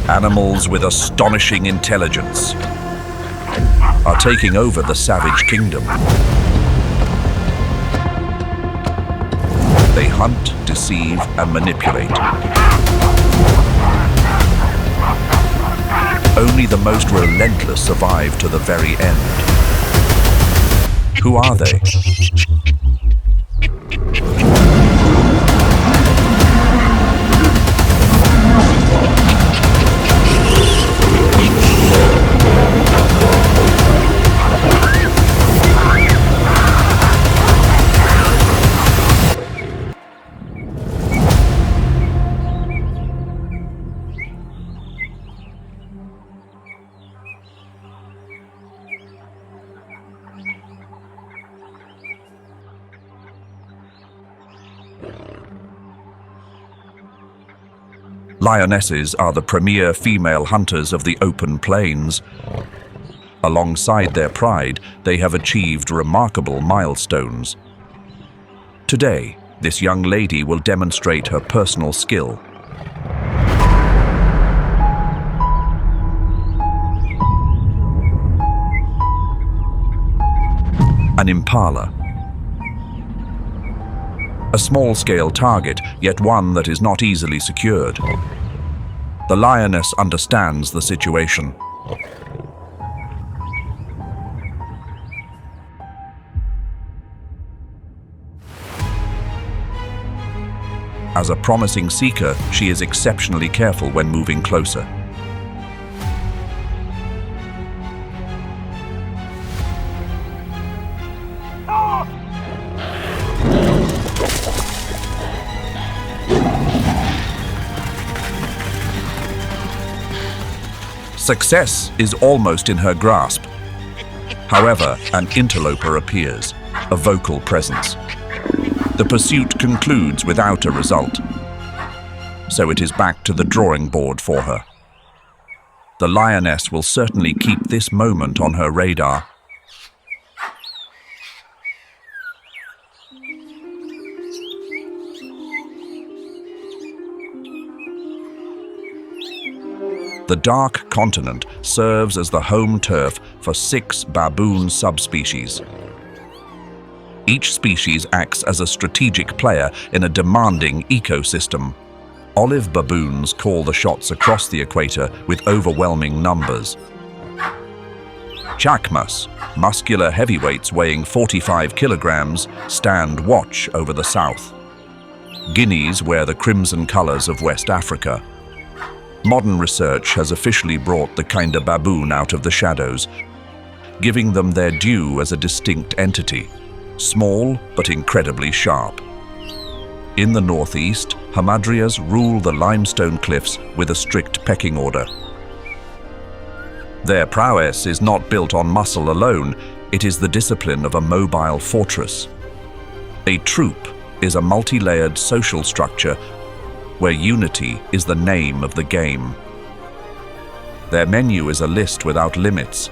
Animals with astonishing intelligence are taking over the savage kingdom. They hunt, deceive, and manipulate. Only the most relentless survive to the very end. Who are they? Lionesses are the premier female hunters of the open plains. Alongside their pride, they have achieved remarkable milestones. Today, this young lady will demonstrate her personal skill. An impala. A small-scale target, yet one that is not easily secured. The lioness understands the situation. As a promising seeker, she is exceptionally careful when moving closer. Success is almost in her grasp. However, an interloper appears, a vocal presence. The pursuit concludes without a result. So it is back to the drawing board for her. The lioness will certainly keep this moment on her radar. The dark continent serves as the home turf for 6 baboon subspecies. Each species acts as a strategic player in a demanding ecosystem. Olive baboons call the shots across the equator with overwhelming numbers. Chacmas, muscular heavyweights weighing 45 kilograms, stand watch over the south. Guineas wear the crimson colors of West Africa. Modern research has officially brought the Kinda baboon out of the shadows, giving them their due as a distinct entity, small but incredibly sharp. In the northeast, hamadryas rule the limestone cliffs with a strict pecking order. Their prowess is not built on muscle alone, it is the discipline of a mobile fortress. A troop is a multi-layered social structure where unity is the name of the game. Their menu is a list without limits.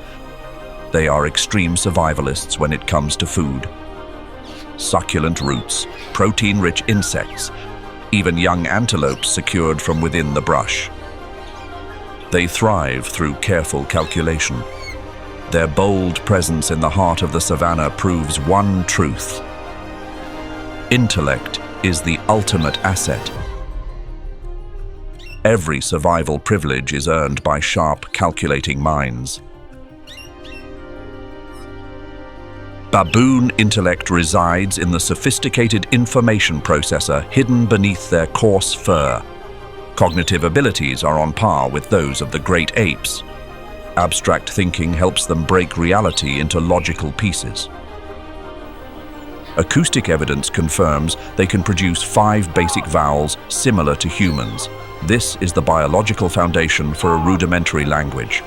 They are extreme survivalists when it comes to food. Succulent roots, protein-rich insects, even young antelopes secured from within the brush. They thrive through careful calculation. Their bold presence in the heart of the savanna proves one truth. Intellect is the ultimate asset. Every survival privilege is earned by sharp, calculating minds. Baboon intellect resides in the sophisticated information processor hidden beneath their coarse fur. Cognitive abilities are on par with those of the great apes. Abstract thinking helps them break reality into logical pieces. Acoustic evidence confirms they can produce 5 basic vowels similar to humans. This is the biological foundation for a rudimentary language.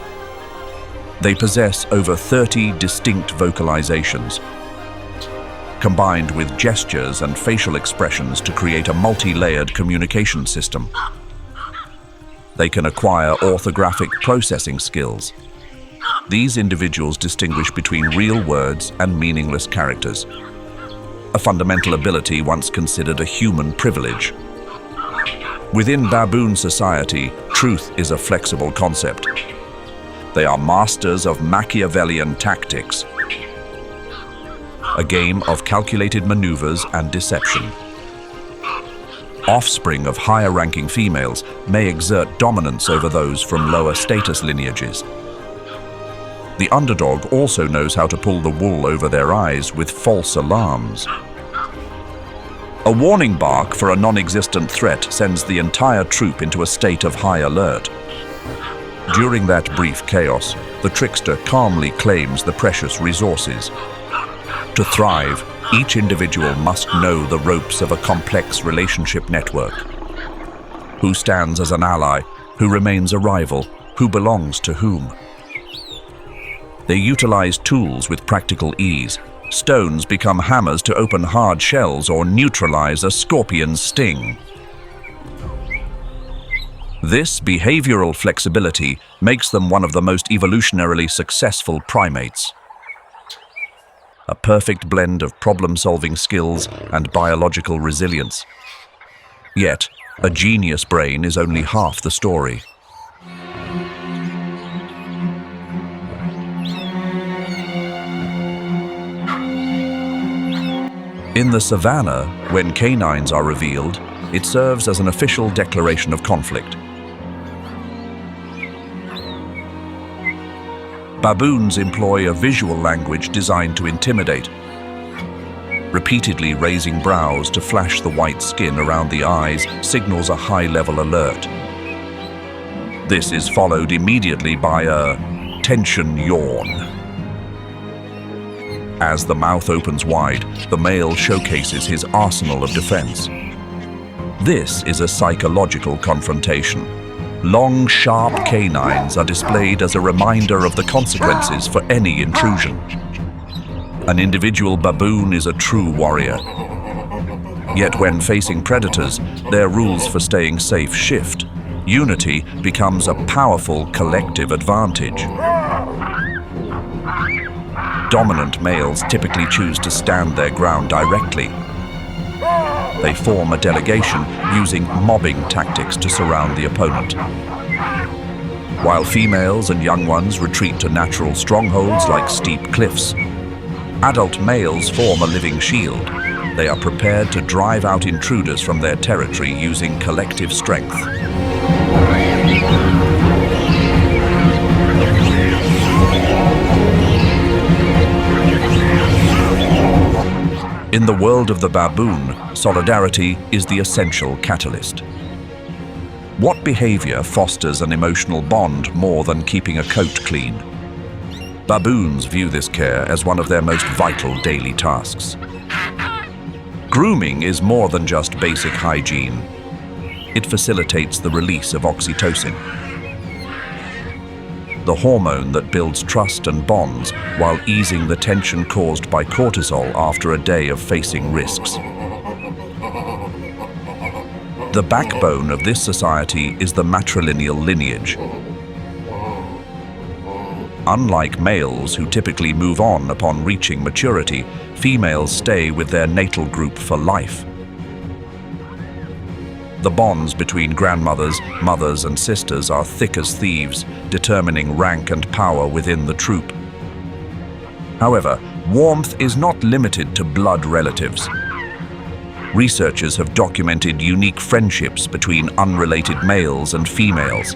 They possess over 30 distinct vocalizations, combined with gestures and facial expressions to create a multi-layered communication system. They can acquire orthographic processing skills. These individuals distinguish between real words and meaningless characters. a fundamental ability once considered a human privilege. Within baboon society, truth is a flexible concept. They are masters of Machiavellian tactics, a game of calculated maneuvers and deception. Offspring of higher-ranking females may exert dominance over those from lower status lineages. The underdog also knows how to pull the wool over their eyes with false alarms. A warning bark for a non-existent threat sends the entire troop into a state of high alert. During that brief chaos, the trickster calmly claims the precious resources. To thrive, each individual must know the ropes of a complex relationship network. Who stands as an ally? Who remains a rival? Who belongs to whom? They utilize tools with practical ease. Stones become hammers to open hard shells or neutralize a scorpion's sting. This behavioral flexibility makes them one of the most evolutionarily successful primates. A perfect blend of problem-solving skills and biological resilience. Yet, a genius brain is only half the story. In the Savanna, when canines are revealed, it serves as an official declaration of conflict. Baboons employ a visual language designed to intimidate, repeatedly raising brows to flash the white skin around the eyes signals a high-level alert. This is followed immediately by a tension yawn. As the mouth opens wide, the male showcases his arsenal of defense. This is a psychological confrontation. Long, sharp canines are displayed as a reminder of the consequences for any intrusion. An individual baboon is a true warrior. Yet when facing predators, their rules for staying safe shift. Unity becomes a powerful collective advantage. Dominant males typically choose to stand their ground directly. They form a delegation using mobbing tactics to surround the opponent. While females and young ones retreat to natural strongholds like steep cliffs, adult males form a living shield. They are prepared to drive out intruders from their territory using collective strength. In the world of the baboon, solidarity is the essential catalyst. What behavior fosters an emotional bond more than keeping a coat clean? Baboons view this care as one of their most vital daily tasks. Grooming is more than just basic hygiene. It facilitates the release of oxytocin, the hormone that builds trust and bonds while easing the tension caused by cortisol after a day of facing risks. The backbone of this society is the matrilineal lineage. Unlike males who typically move on upon reaching maturity, females stay with their natal group for life. The bonds between grandmothers, mothers, and sisters are thick as thieves, determining rank and power within the troop. However, warmth is not limited to blood relatives. Researchers have documented unique friendships between unrelated males and females.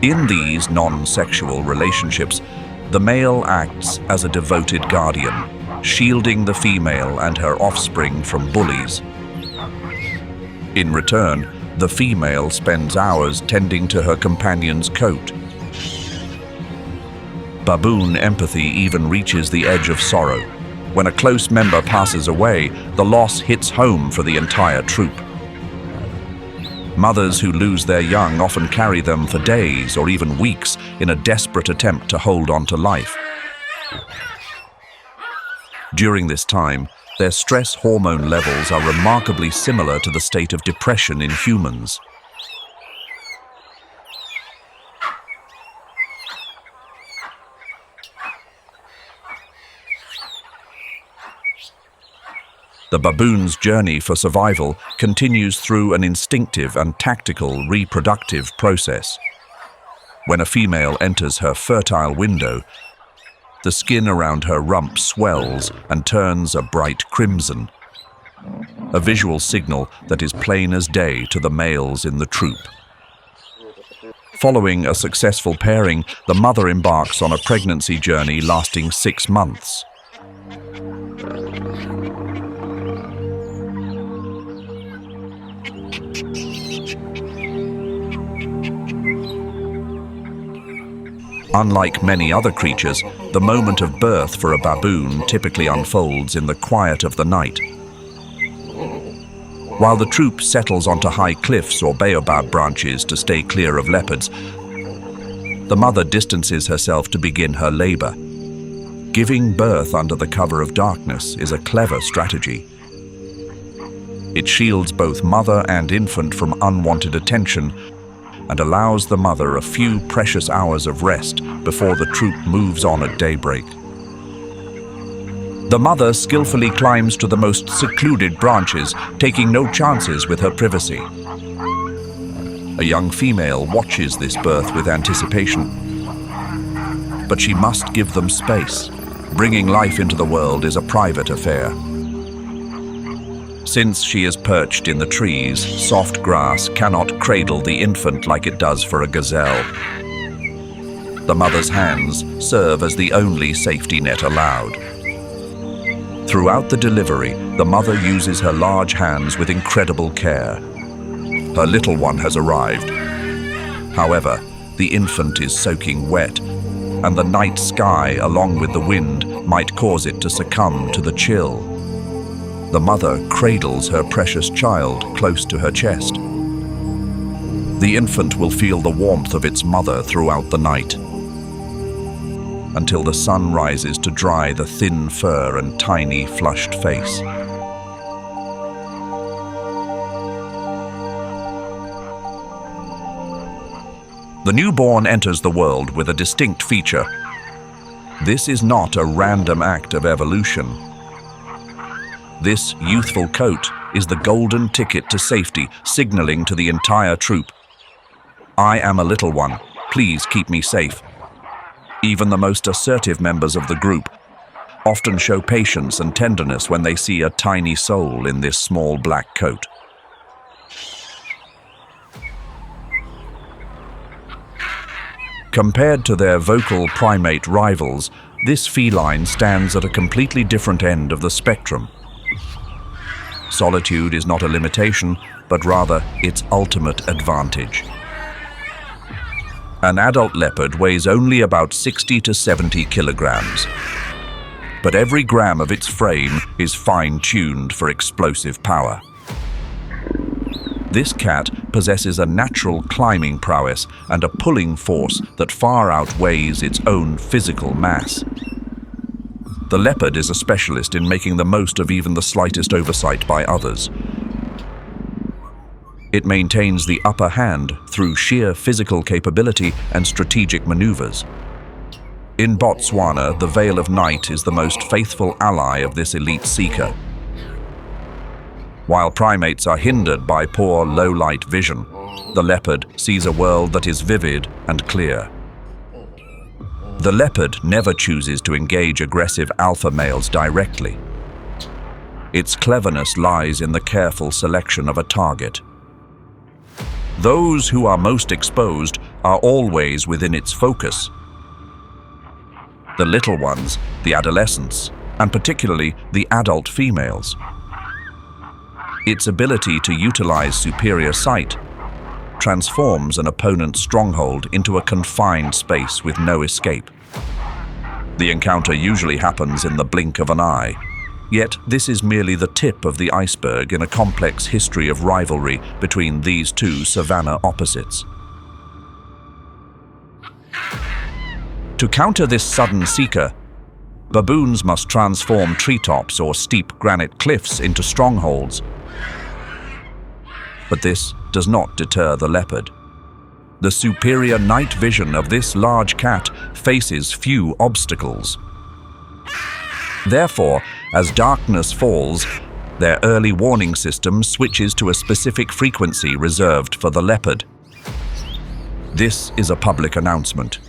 In these non-sexual relationships, the male acts as a devoted guardian, shielding the female and her offspring from bullies. In return, the female spends hours tending to her companion's coat. Baboon empathy even reaches the edge of sorrow. When a close member passes away, the loss hits home for the entire troop. Mothers who lose their young often carry them for days or even weeks in a desperate attempt to hold on to life. During this time, their stress hormone levels are remarkably similar to the state of depression in humans. The baboon's journey for survival continues through an instinctive and tactical reproductive process. When a female enters her fertile window, the skin around her rump swells and turns a bright crimson, a visual signal that is plain as day to the males in the troop. Following a successful pairing, the mother embarks on a pregnancy journey lasting 6 months. Unlike many other creatures, the moment of birth for a baboon typically unfolds in the quiet of the night. While the troop settles onto high cliffs or baobab branches to stay clear of leopards, the mother distances herself to begin her labor. Giving birth under the cover of darkness is a clever strategy. It shields both mother and infant from unwanted attention and allows the mother a few precious hours of rest before the troop moves on at daybreak. The mother skillfully climbs to the most secluded branches, taking no chances with her privacy. A young female watches this birth with anticipation, but she must give them space. Bringing life into the world is a private affair. Since she is perched in the trees, soft grass cannot cradle the infant like it does for a gazelle. The mother's hands serve as the only safety net allowed. Throughout the delivery, the mother uses her large hands with incredible care. Her little one has arrived. However, the infant is soaking wet, and the night sky, along with the wind, might cause it to succumb to the chill. The mother cradles her precious child close to her chest. The infant will feel the warmth of its mother throughout the night, until the sun rises to dry the thin fur and tiny flushed face. The newborn enters the world with a distinct feature. This is not a random act of evolution. This youthful coat is the golden ticket to safety, signaling to the entire troop, "I am a little one. Please keep me safe." Even the most assertive members of the group often show patience and tenderness when they see a tiny soul in this small black coat. Compared to their vocal primate rivals, this feline stands at a completely different end of the spectrum. Solitude is not a limitation, but rather its ultimate advantage. An adult leopard weighs only about 60 to 70 kilograms, but every gram of its frame is fine-tuned for explosive power. This cat possesses a natural climbing prowess and a pulling force that far outweighs its own physical mass. The leopard is a specialist in making the most of even the slightest oversight by others. It maintains the upper hand through sheer physical capability and strategic maneuvers. In Botswana, the veil of night is the most faithful ally of this elite seeker. While primates are hindered by poor low-light vision, the leopard sees a world that is vivid and clear. The leopard never chooses to engage aggressive alpha males directly. Its cleverness lies in the careful selection of a target. Those who are most exposed are always within its focus. The little ones, the adolescents, and particularly the adult females. Its ability to utilize superior sight transforms an opponent's stronghold into a confined space with no escape. The encounter usually happens in the blink of an eye, yet this is merely the tip of the iceberg in a complex history of rivalry between these two savanna opposites. To counter this sudden seeker, baboons must transform treetops or steep granite cliffs into strongholds. But this does not deter the leopard. The superior night vision of this large cat faces few obstacles. Therefore, as darkness falls, Their early warning system switches to a specific frequency reserved for the leopard. This is a public announcement.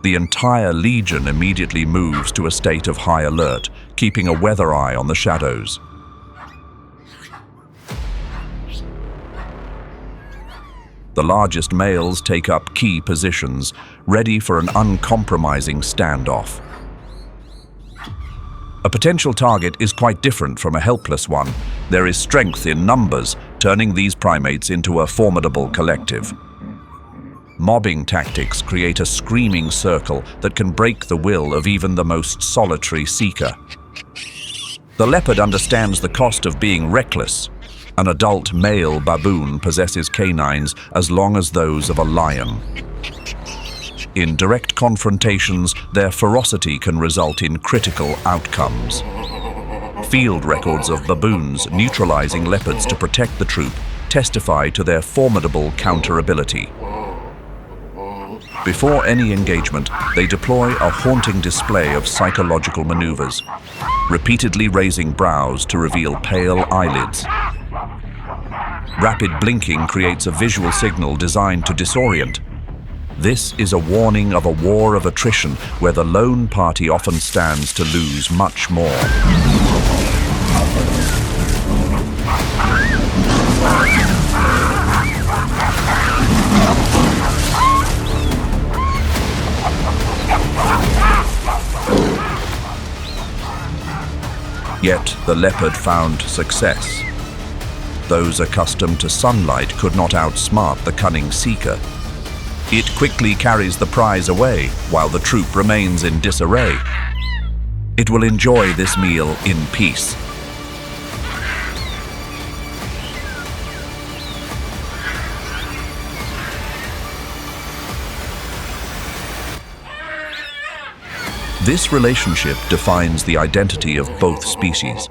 The entire legion immediately moves to a state of high alert, keeping a weather eye on the shadows. The largest males take up key positions, ready for an uncompromising standoff. A potential target is quite different from a helpless one. There is strength in numbers, turning these primates into a formidable collective. Mobbing tactics create a screaming circle that can break the will of even the most solitary seeker. The leopard understands the cost of being reckless. An adult male baboon possesses canines as long as those of a lion. In direct confrontations, their ferocity can result in critical outcomes. Field records of baboons neutralizing leopards to protect the troop testify to their formidable counter-ability. Before any engagement, they deploy a haunting display of psychological maneuvers, repeatedly raising brows to reveal pale eyelids. Rapid blinking creates a visual signal designed to disorient. This is a warning of a war of attrition where the lone party often stands to lose much more. Yet the leopard found success. Those accustomed to sunlight could not outsmart the cunning seeker. It quickly carries the prize away, while the troop remains in disarray. It will enjoy this meal in peace. This relationship defines the identity of both species.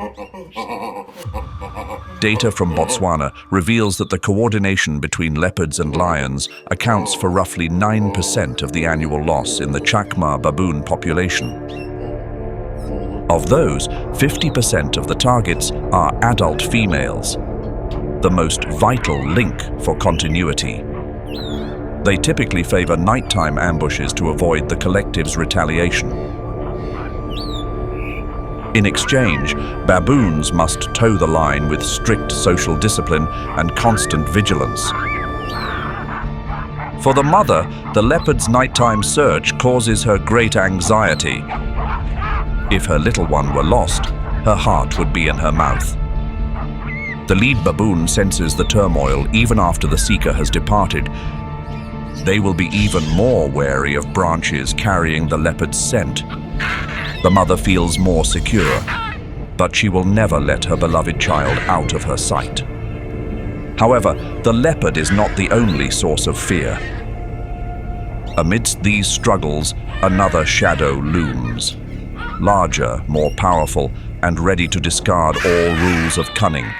Data from Botswana reveals that the coordination between leopards and lions accounts for roughly 9% of the annual loss in the Chakma baboon population. Of those, 50% of the targets are adult females, the most vital link for continuity. They typically favor nighttime ambushes to avoid the collective's retaliation. In exchange, baboons must toe the line with strict social discipline and constant vigilance. For the mother, the leopard's nighttime search causes her great anxiety. If her little one were lost, her heart would be in her mouth. The lead baboon senses the turmoil even after the seeker has departed. They will be even more wary of branches carrying the leopard's scent. The mother feels more secure, but she will never let her beloved child out of her sight. However, the leopard is not the only source of fear. Amidst these struggles, another shadow looms. Larger, more powerful, and ready to discard all rules of cunning.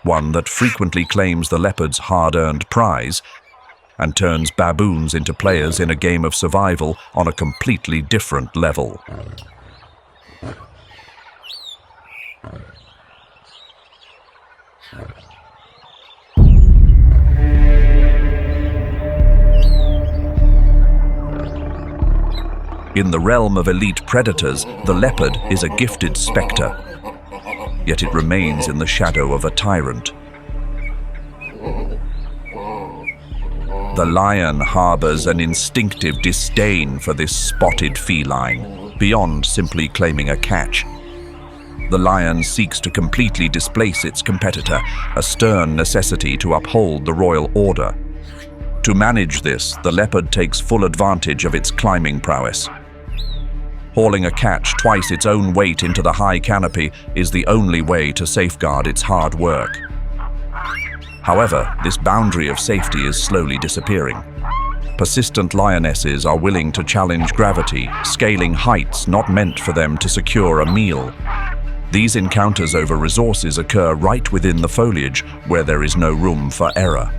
One that frequently claims the leopard's hard-earned prize and turns baboons into players in a game of survival on a completely different level. In the realm of elite predators, the leopard is a gifted spectre, yet it remains in the shadow of a tyrant. The lion harbors an instinctive disdain for this spotted feline, beyond simply claiming a catch. The lion seeks to completely displace its competitor, a stern necessity to uphold the royal order. To manage this, the leopard takes full advantage of its climbing prowess. Hauling a catch twice its own weight into the high canopy is the only way to safeguard its hard work. However, this boundary of safety is slowly disappearing. Persistent lionesses are willing to challenge gravity, scaling heights not meant for them to secure a meal. These encounters over resources occur right within the foliage, where there is no room for error.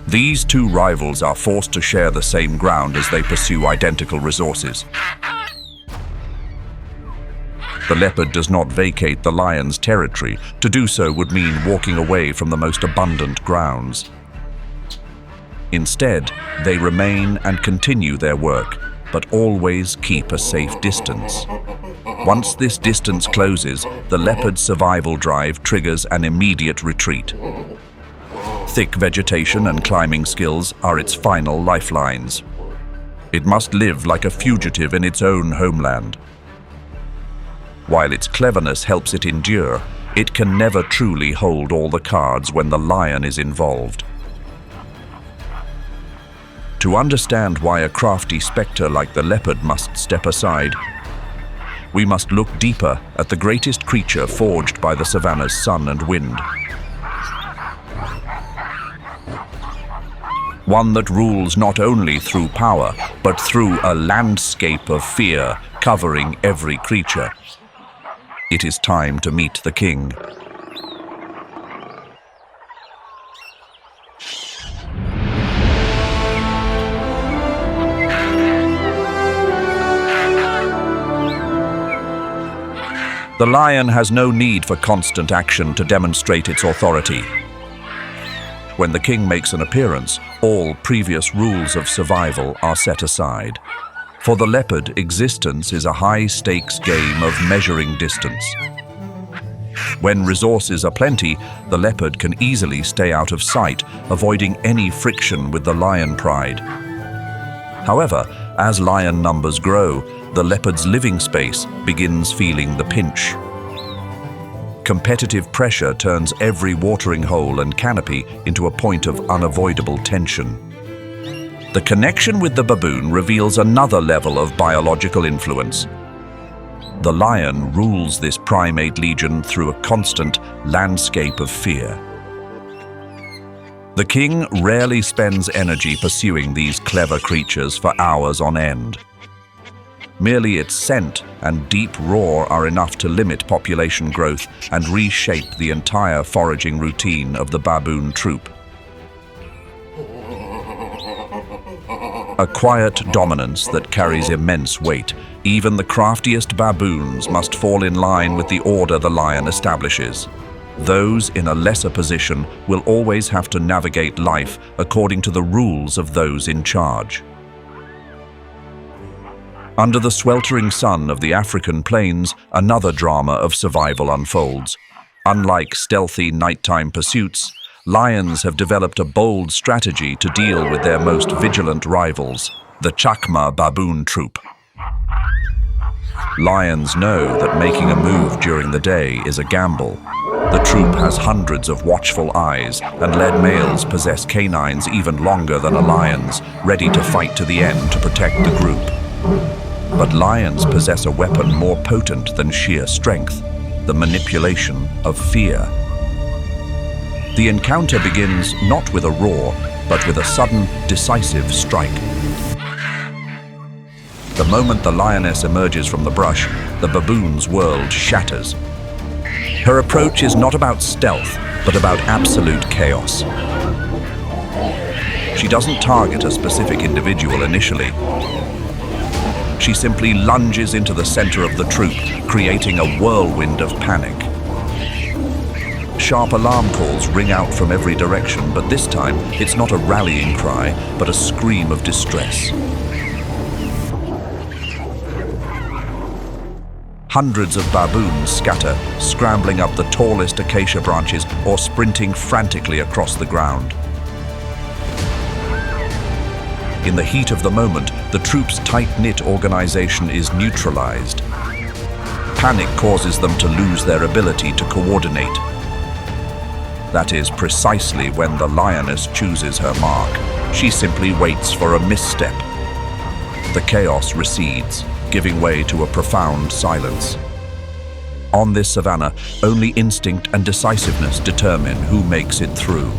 These two rivals are forced to share the same ground as they pursue identical resources. The leopard does not vacate the lion's territory. To do so would mean walking away from the most abundant grounds. Instead, they remain and continue their work, but always keep a safe distance. Once this distance closes, the leopard's survival drive triggers an immediate retreat. Thick vegetation and climbing skills are its final lifelines. It must live like a fugitive in its own homeland. While its cleverness helps it endure, it can never truly hold all the cards when the lion is involved. To understand why a crafty spectre like the leopard must step aside, we must look deeper at the greatest creature forged by the Savanna's sun and wind. One that rules not only through power, but through a landscape of fear covering every creature. It is time to meet the king. The lion has no need for constant action to demonstrate its authority. When the king makes an appearance, all previous rules of survival are set aside. For the leopard, existence is a high-stakes game of measuring distance. When resources are plenty, the leopard can easily stay out of sight, avoiding any friction with the lion pride. However, as lion numbers grow, the leopard's living space begins feeling the pinch. Competitive pressure turns every watering hole and canopy into a point of unavoidable tension. The connection with the baboon reveals another level of biological influence. The lion rules this primate legion through a constant landscape of fear. The king rarely spends energy pursuing these clever creatures for hours on end. Merely its scent and deep roar are enough to limit population growth and reshape the entire foraging routine of the baboon troop. A quiet dominance that carries immense weight. Even the craftiest baboons must fall in line with the order the lion establishes. Those in a lesser position will always have to navigate life according to the rules of those in charge. Under the sweltering sun of the African plains, another drama of survival unfolds. Unlike stealthy nighttime pursuits, lions have developed a bold strategy to deal with their most vigilant rivals, the Chakma baboon troop. Lions know that making a move during the day is a gamble. The troop has hundreds of watchful eyes, and lead males possess canines even longer than a lion's, ready to fight to the end to protect the group. But lions possess a weapon more potent than sheer strength, the manipulation of fear. The encounter begins not with a roar, but with a sudden, decisive strike. The moment the lioness emerges from the brush, the baboon's world shatters. Her approach is not about stealth, but about absolute chaos. She doesn't target a specific individual initially. She simply lunges into the center of the troop, creating a whirlwind of panic. Sharp alarm calls ring out from every direction, but this time it's not a rallying cry, but a scream of distress. Hundreds of baboons scatter, scrambling up the tallest acacia branches or sprinting frantically across the ground. In the heat of the moment, the troop's tight-knit organization is neutralized. Panic causes them to lose their ability to coordinate. That is precisely when the lioness chooses her mark. She simply waits for a misstep. The chaos recedes, giving way to a profound silence. On this savanna, only instinct and decisiveness determine who makes it through.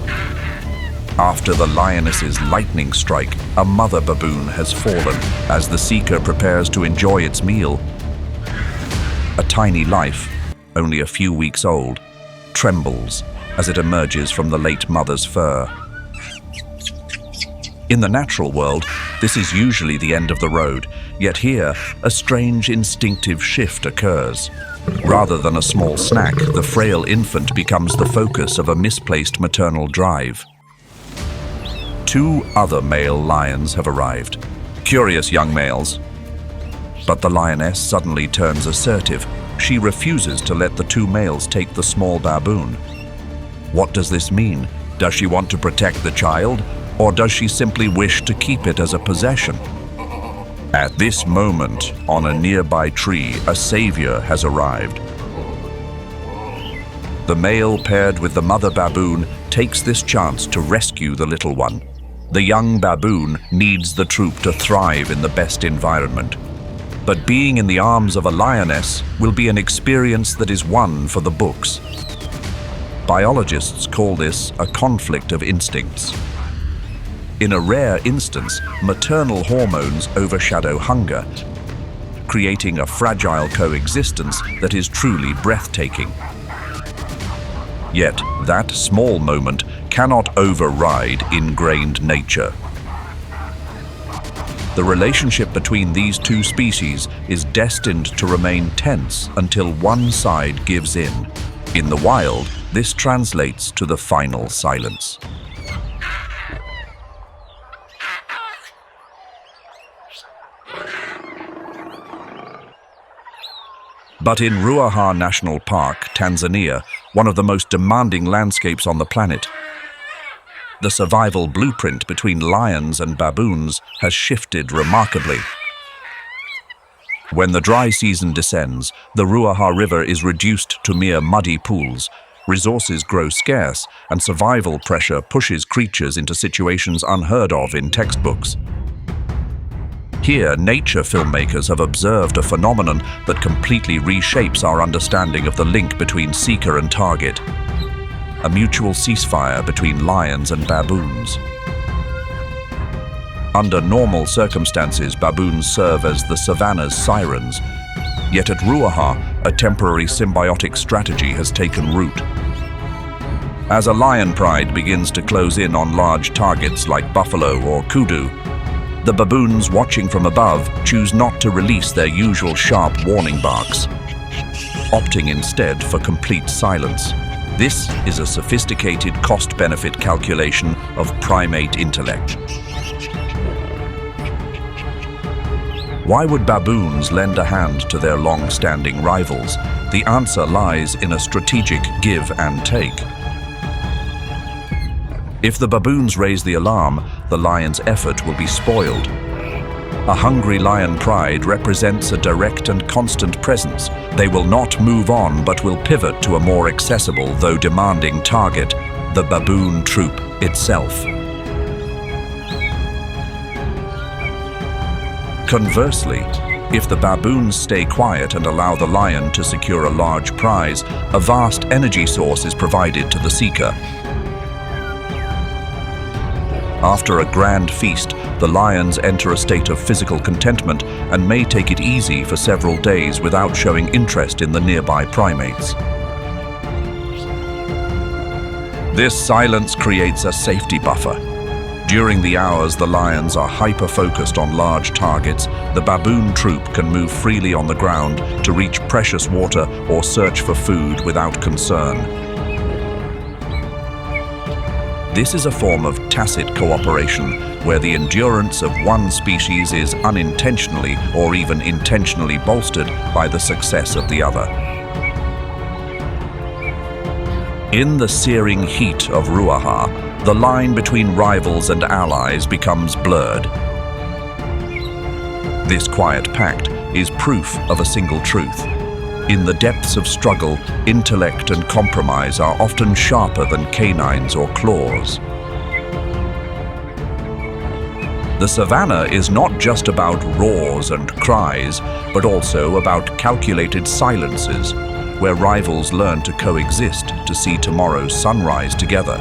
After the lioness's lightning strike, a mother baboon has fallen as the seeker prepares to enjoy its meal. A tiny life, only a few weeks old, trembles as it emerges from the late mother's fur. In the natural world, this is usually the end of the road, yet here, a strange instinctive shift occurs. Rather than a small snack, the frail infant becomes the focus of a misplaced maternal drive. 2 other male lions have arrived. Curious young males. But the lioness suddenly turns assertive. She refuses to let the 2 males take the small baboon. What does this mean? Does she want to protect the child, or does she simply wish to keep it as a possession? At this moment, on a nearby tree, a savior has arrived. The male paired with the mother baboon takes this chance to rescue the little one. The young baboon needs the troop to thrive in the best environment. But being in the arms of a lioness will be an experience that is one for the books. Biologists call this a conflict of instincts. In a rare instance, maternal hormones overshadow hunger, creating a fragile coexistence that is truly breathtaking. Yet, that small moment cannot override ingrained nature. The relationship between these 2 species is destined to remain tense until one side gives in. In the wild, this translates to the final silence. But in Ruaha National Park, Tanzania, one of the most demanding landscapes on the planet, the survival blueprint between lions and baboons has shifted remarkably. When the dry season descends, the Ruaha River is reduced to mere muddy pools. Resources grow scarce, and survival pressure pushes creatures into situations unheard of in textbooks. Here, nature filmmakers have observed a phenomenon that completely reshapes our understanding of the link between seeker and target. A mutual ceasefire between lions and baboons. Under normal circumstances, baboons serve as the savanna's sirens. Yet at Ruaha, a temporary symbiotic strategy has taken root. As a lion pride begins to close in on large targets like buffalo or kudu, the baboons watching from above choose not to release their usual sharp warning barks, opting instead for complete silence. This is a sophisticated cost-benefit calculation of primate intellect. Why would baboons lend a hand to their long-standing rivals? The answer lies in a strategic give and take. If the baboons raise the alarm, the lion's effort will be spoiled. A hungry lion pride represents a direct and constant presence. They will not move on, but will pivot to a more accessible, though demanding target, the baboon troop itself. Conversely, if the baboons stay quiet and allow the lion to secure a large prize, a vast energy source is provided to the seeker. After a grand feast, the lions enter a state of physical contentment and may take it easy for several days without showing interest in the nearby primates. This silence creates a safety buffer. During the hours the lions are hyper-focused on large targets, the baboon troop can move freely on the ground to reach precious water or search for food without concern. This is a form of tacit cooperation, where the endurance of one species is unintentionally or even intentionally bolstered by the success of the other. In the searing heat of Ruaha, the line between rivals and allies becomes blurred. This quiet pact is proof of a single truth. In the depths of struggle, intellect and compromise are often sharper than canines or claws. The savanna is not just about roars and cries, but also about calculated silences, where rivals learn to coexist to see tomorrow's sunrise together.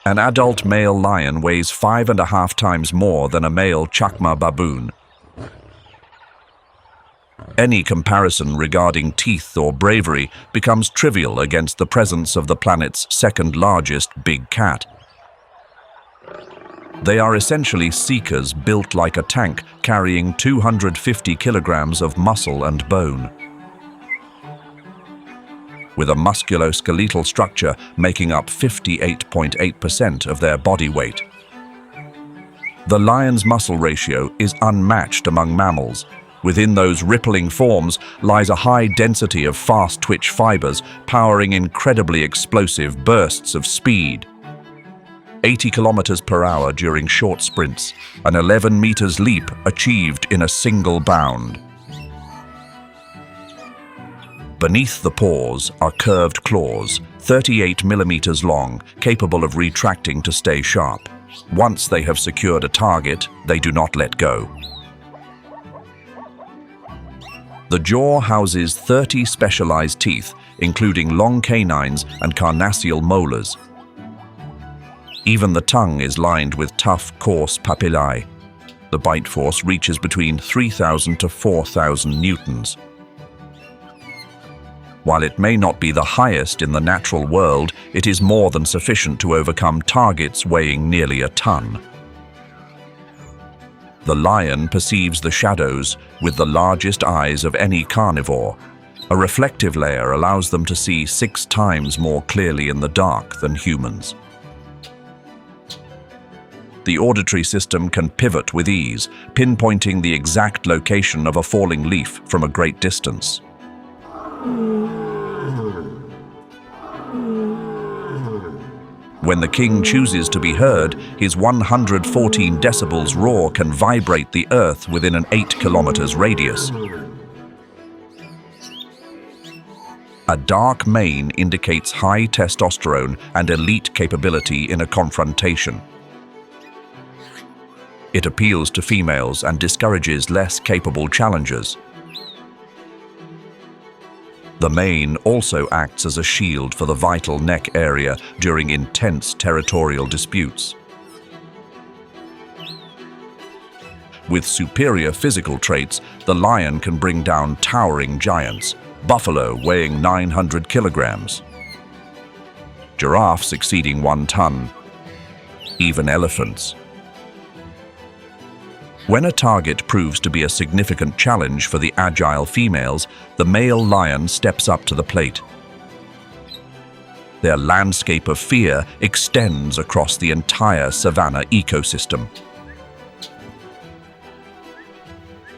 An adult male lion weighs 5.5 times more than a male chacma baboon. Any comparison regarding teeth or bravery becomes trivial against the presence of the planet's second largest big cat. They are essentially seekers built like a tank, carrying 250 kilograms of muscle and bone, with a musculoskeletal structure making up 58.8% of their body weight. The lion's muscle ratio is unmatched among mammals. Within those rippling forms lies a high density of fast-twitch fibers, powering incredibly explosive bursts of speed. 80 kilometers per hour during short sprints, an 11 meters leap achieved in a single bound. Beneath the paws are curved claws, 38 millimeters long, capable of retracting to stay sharp. Once they have secured a target, they do not let go. The jaw houses 30 specialized teeth, including long canines and carnassial molars. Even the tongue is lined with tough, coarse papillae. The bite force reaches between 3,000 to 4,000 newtons. While it may not be the highest in the natural world, it is more than sufficient to overcome targets weighing nearly a ton. The lion perceives the shadows with the largest eyes of any carnivore. A reflective layer allows them to see 6 times more clearly in the dark than humans. The auditory system can pivot with ease, pinpointing the exact location of a falling leaf from a great distance. When the king chooses to be heard, his 114 decibels roar can vibrate the earth within an 8 kilometers radius. A dark mane indicates high testosterone and elite capability in a confrontation. It appeals to females and discourages less capable challengers. The mane also acts as a shield for the vital neck area during intense territorial disputes. With superior physical traits, the lion can bring down towering giants, buffalo weighing 900 kilograms, giraffes exceeding 1 ton, even elephants. When a target proves to be a significant challenge for the agile females, the male lion steps up to the plate. Their landscape of fear extends across the entire savanna ecosystem.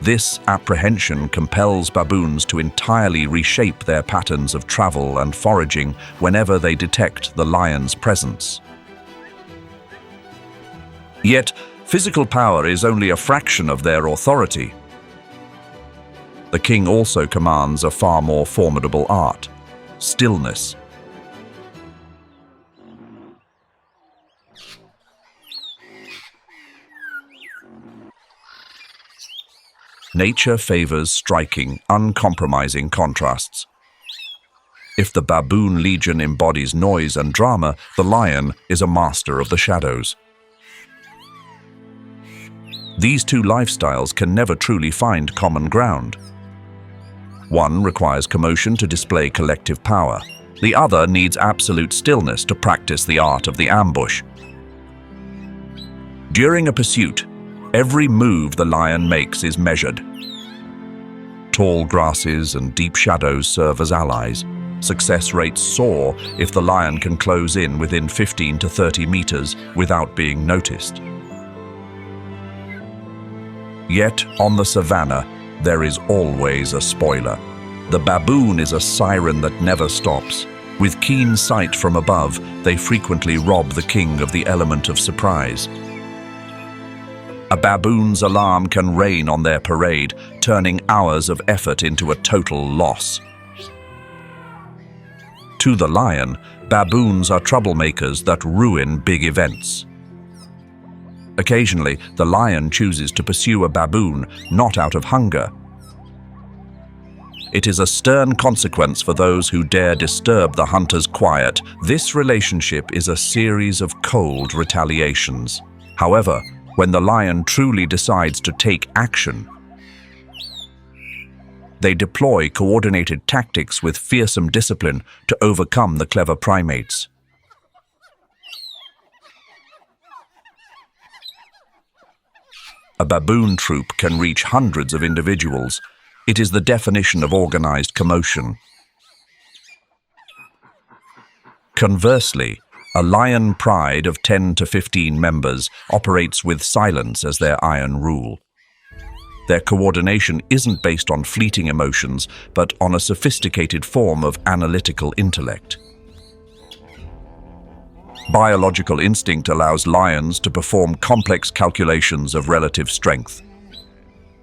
This apprehension compels baboons to entirely reshape their patterns of travel and foraging whenever they detect the lion's presence. Yet, physical power is only a fraction of their authority. The king also commands a far more formidable art: stillness. Nature favors striking, uncompromising contrasts. If the baboon legion embodies noise and drama, the lion is a master of the shadows. These two lifestyles can never truly find common ground. One requires commotion to display collective power. The other needs absolute stillness to practice the art of the ambush. During a pursuit, every move the lion makes is measured. Tall grasses and deep shadows serve as allies. Success rates soar if the lion can close in within 15 to 30 meters without being noticed. Yet, on the savanna, there is always a spoiler. The baboon is a siren that never stops. With keen sight from above, they frequently rob the king of the element of surprise. A baboon's alarm can rain on their parade, turning hours of effort into a total loss. To the lion, baboons are troublemakers that ruin big events. Occasionally, the lion chooses to pursue a baboon, not out of hunger, It is a stern consequence for those who dare disturb the hunter's quiet. This relationship is a series of cold retaliations. However, when the lion truly decides to take action, they deploy coordinated tactics with fearsome discipline to overcome the clever primates. A baboon troop can reach hundreds of individuals. It is the definition of organized commotion. Conversely, a lion pride of 10 to 15 members operates with silence as their iron rule. Their coordination isn't based on fleeting emotions, but on a sophisticated form of analytical intellect. Biological instinct allows lions to perform complex calculations of relative strength.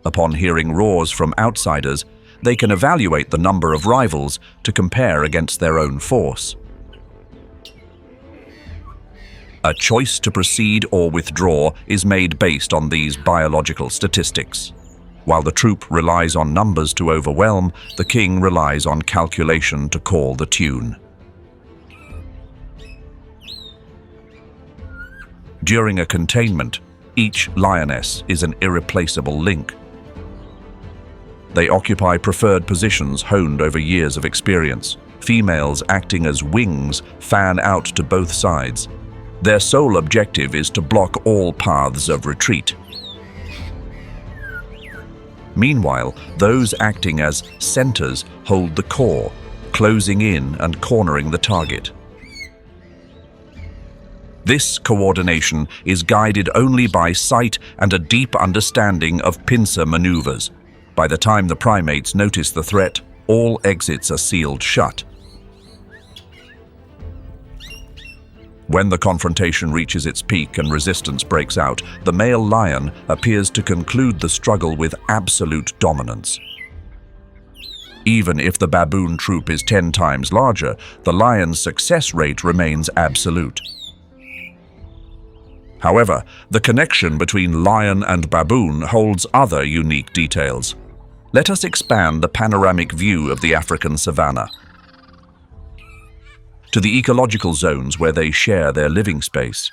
Upon hearing roars from outsiders, they can evaluate the number of rivals to compare against their own force. A choice to proceed or withdraw is made based on these biological statistics. While the troop relies on numbers to overwhelm, the king relies on calculation to call the tune. During a containment, each lioness is an irreplaceable link. They occupy preferred positions honed over years of experience. Females acting as wings fan out to both sides. Their sole objective is to block all paths of retreat. Meanwhile, those acting as centers hold the core, closing in and cornering the target. This coordination is guided only by sight and a deep understanding of pincer maneuvers. By the time the primates notice the threat, all exits are sealed shut. When the confrontation reaches its peak and resistance breaks out, the male lion appears to conclude the struggle with absolute dominance. Even if the baboon troop is 10 times larger, the lion's success rate remains absolute. However, the connection between lion and baboon holds other unique details. Let us expand the panoramic view of the African savanna to the ecological zones where they share their living space.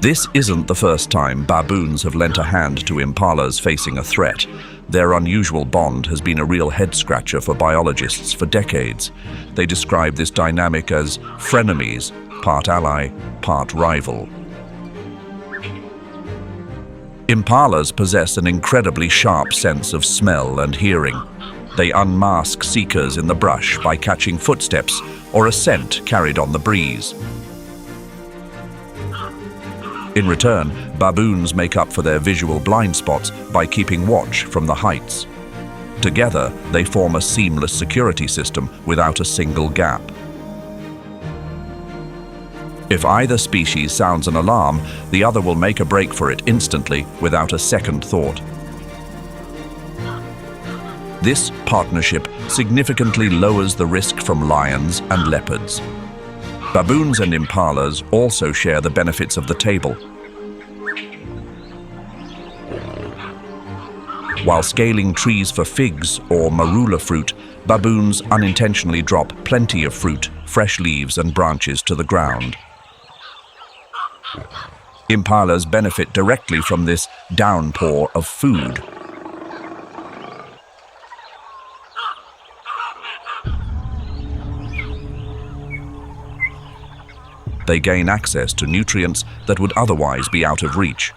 This isn't the first time baboons have lent a hand to impalas facing a threat. Their unusual bond has been a real head-scratcher for biologists for decades. They describe this dynamic as frenemies, part ally, part rival. Impalas possess an incredibly sharp sense of smell and hearing. They unmask seekers in the brush by catching footsteps or a scent carried on the breeze. In return, baboons make up for their visual blind spots by keeping watch from the heights. Together, they form a seamless security system without a single gap. If either species sounds an alarm, the other will make a break for it instantly without a second thought. This partnership significantly lowers the risk from lions and leopards. Baboons and impalas also share the benefits of the table. While scaling trees for figs or marula fruit, baboons unintentionally drop plenty of fruit, fresh leaves and branches to the ground. Impalas benefit directly from this downpour of food. They gain access to nutrients that would otherwise be out of reach.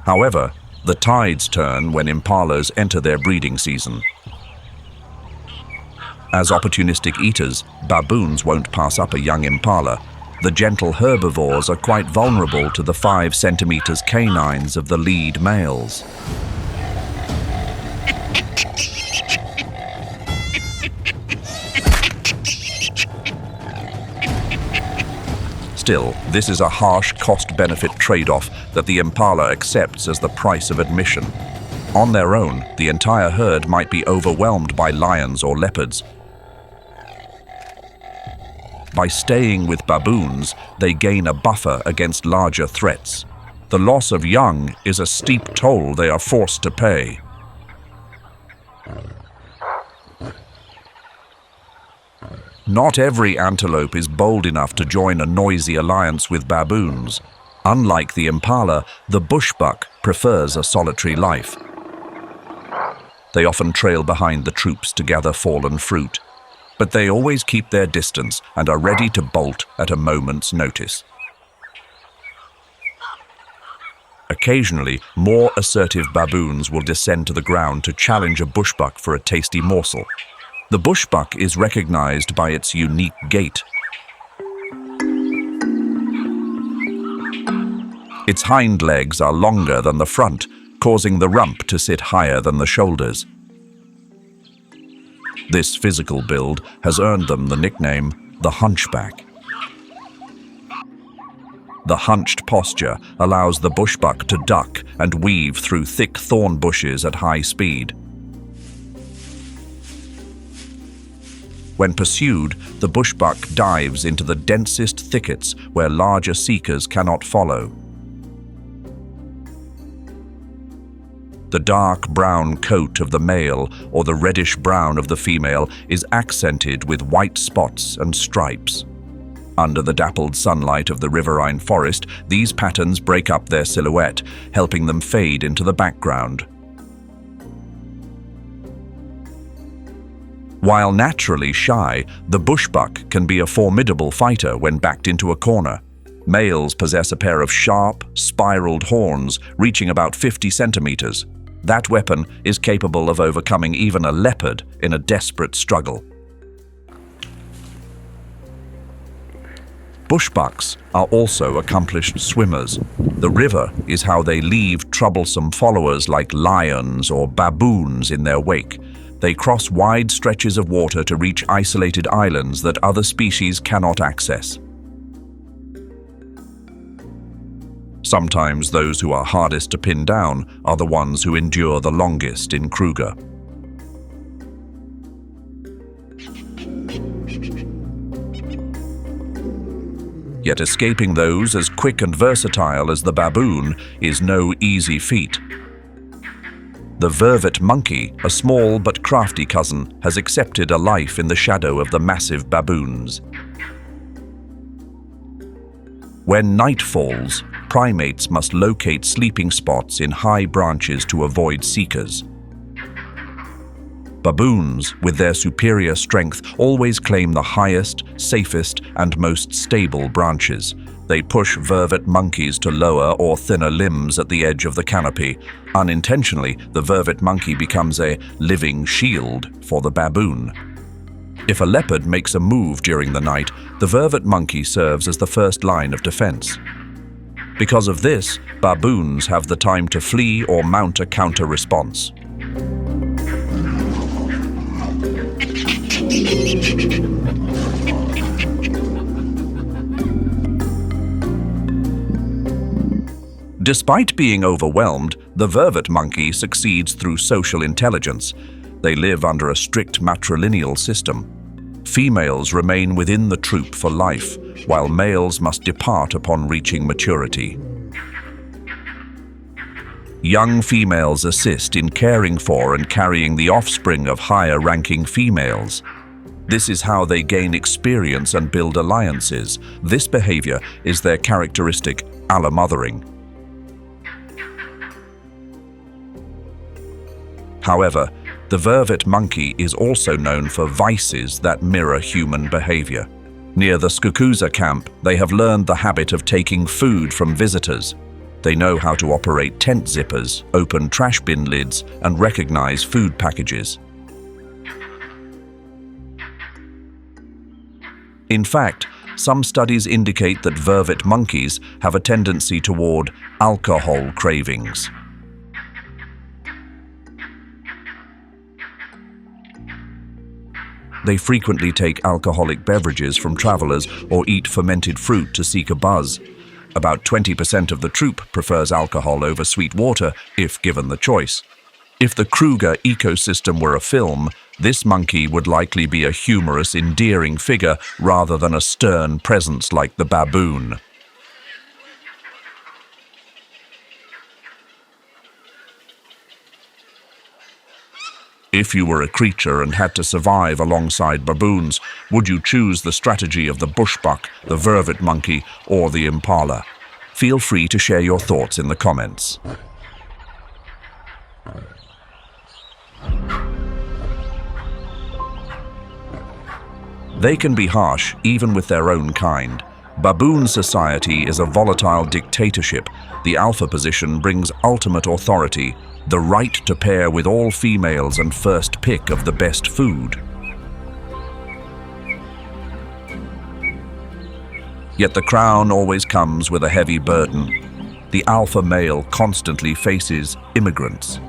However, the tides turn when impalas enter their breeding season. As opportunistic eaters, baboons won't pass up a young impala. The gentle herbivores are quite vulnerable to the 5 centimeters canines of the lead males. Still, this is a harsh cost-benefit trade-off that the impala accepts as the price of admission. On their own, the entire herd might be overwhelmed by lions or leopards. By staying with baboons, they gain a buffer against larger threats. The loss of young is a steep toll they are forced to pay. Not every antelope is bold enough to join a noisy alliance with baboons. Unlike the impala, the bushbuck prefers a solitary life. They often trail behind the troops to gather fallen fruit, but they always keep their distance and are ready to bolt at a moment's notice. Occasionally, more assertive baboons will descend to the ground to challenge a bushbuck for a tasty morsel. The bushbuck is recognized by its unique gait. Its hind legs are longer than the front, causing the rump to sit higher than the shoulders. This physical build has earned them the nickname the hunchback. The hunched posture allows the bushbuck to duck and weave through thick thorn bushes at high speed. When pursued, the bushbuck dives into the densest thickets where larger seekers cannot follow. The dark brown coat of the male or the reddish brown of the female is accented with white spots and stripes. Under the dappled sunlight of the riverine forest, these patterns break up their silhouette, helping them fade into the background. While naturally shy, the bushbuck can be a formidable fighter when backed into a corner. Males possess a pair of sharp, spiraled horns reaching about 50 centimeters. That weapon is capable of overcoming even a leopard in a desperate struggle. Bushbucks are also accomplished swimmers. The river is how they leave troublesome followers like lions or baboons in their wake. They cross wide stretches of water to reach isolated islands that other species cannot access. Sometimes those who are hardest to pin down are the ones who endure the longest in Kruger. Yet escaping those as quick and versatile as the baboon is no easy feat. The vervet monkey, a small but crafty cousin, has accepted a life in the shadow of the massive baboons. When night falls, primates must locate sleeping spots in high branches to avoid seekers. Baboons, with their superior strength, always claim the highest, safest, and most stable branches. They push vervet monkeys to lower or thinner limbs at the edge of the canopy. Unintentionally, the vervet monkey becomes a living shield for the baboon. If a leopard makes a move during the night, the vervet monkey serves as the first line of defense. Because of this, baboons have the time to flee or mount a counter-response. Despite being overwhelmed, the vervet monkey succeeds through social intelligence. They live under a strict matrilineal system. Females remain within the troop for life, while males must depart upon reaching maturity. Young females assist in caring for and carrying the offspring of higher-ranking females. This is how they gain experience and build alliances. This behavior is their characteristic allomothering. However, the vervet monkey is also known for vices that mirror human behavior. Near the Skukuza camp, they have learned the habit of taking food from visitors. They know how to operate tent zippers, open trash bin lids, and recognize food packages. In fact, some studies indicate that vervet monkeys have a tendency toward alcohol cravings. They frequently take alcoholic beverages from travelers or eat fermented fruit to seek a buzz. About 20% of the troop prefers alcohol over sweet water if given the choice. If the Kruger ecosystem were a film, this monkey would likely be a humorous, endearing figure rather than a stern presence like the baboon. If you were a creature and had to survive alongside baboons, would you choose the strategy of the bushbuck, the vervet monkey, or the impala? Feel free to share your thoughts in the comments. They can be harsh, even with their own kind. Baboon society is a volatile dictatorship. The alpha position brings ultimate authority, the right to pair with all females and first pick of the best food. Yet the crown always comes with a heavy burden. The alpha male constantly faces immigrants.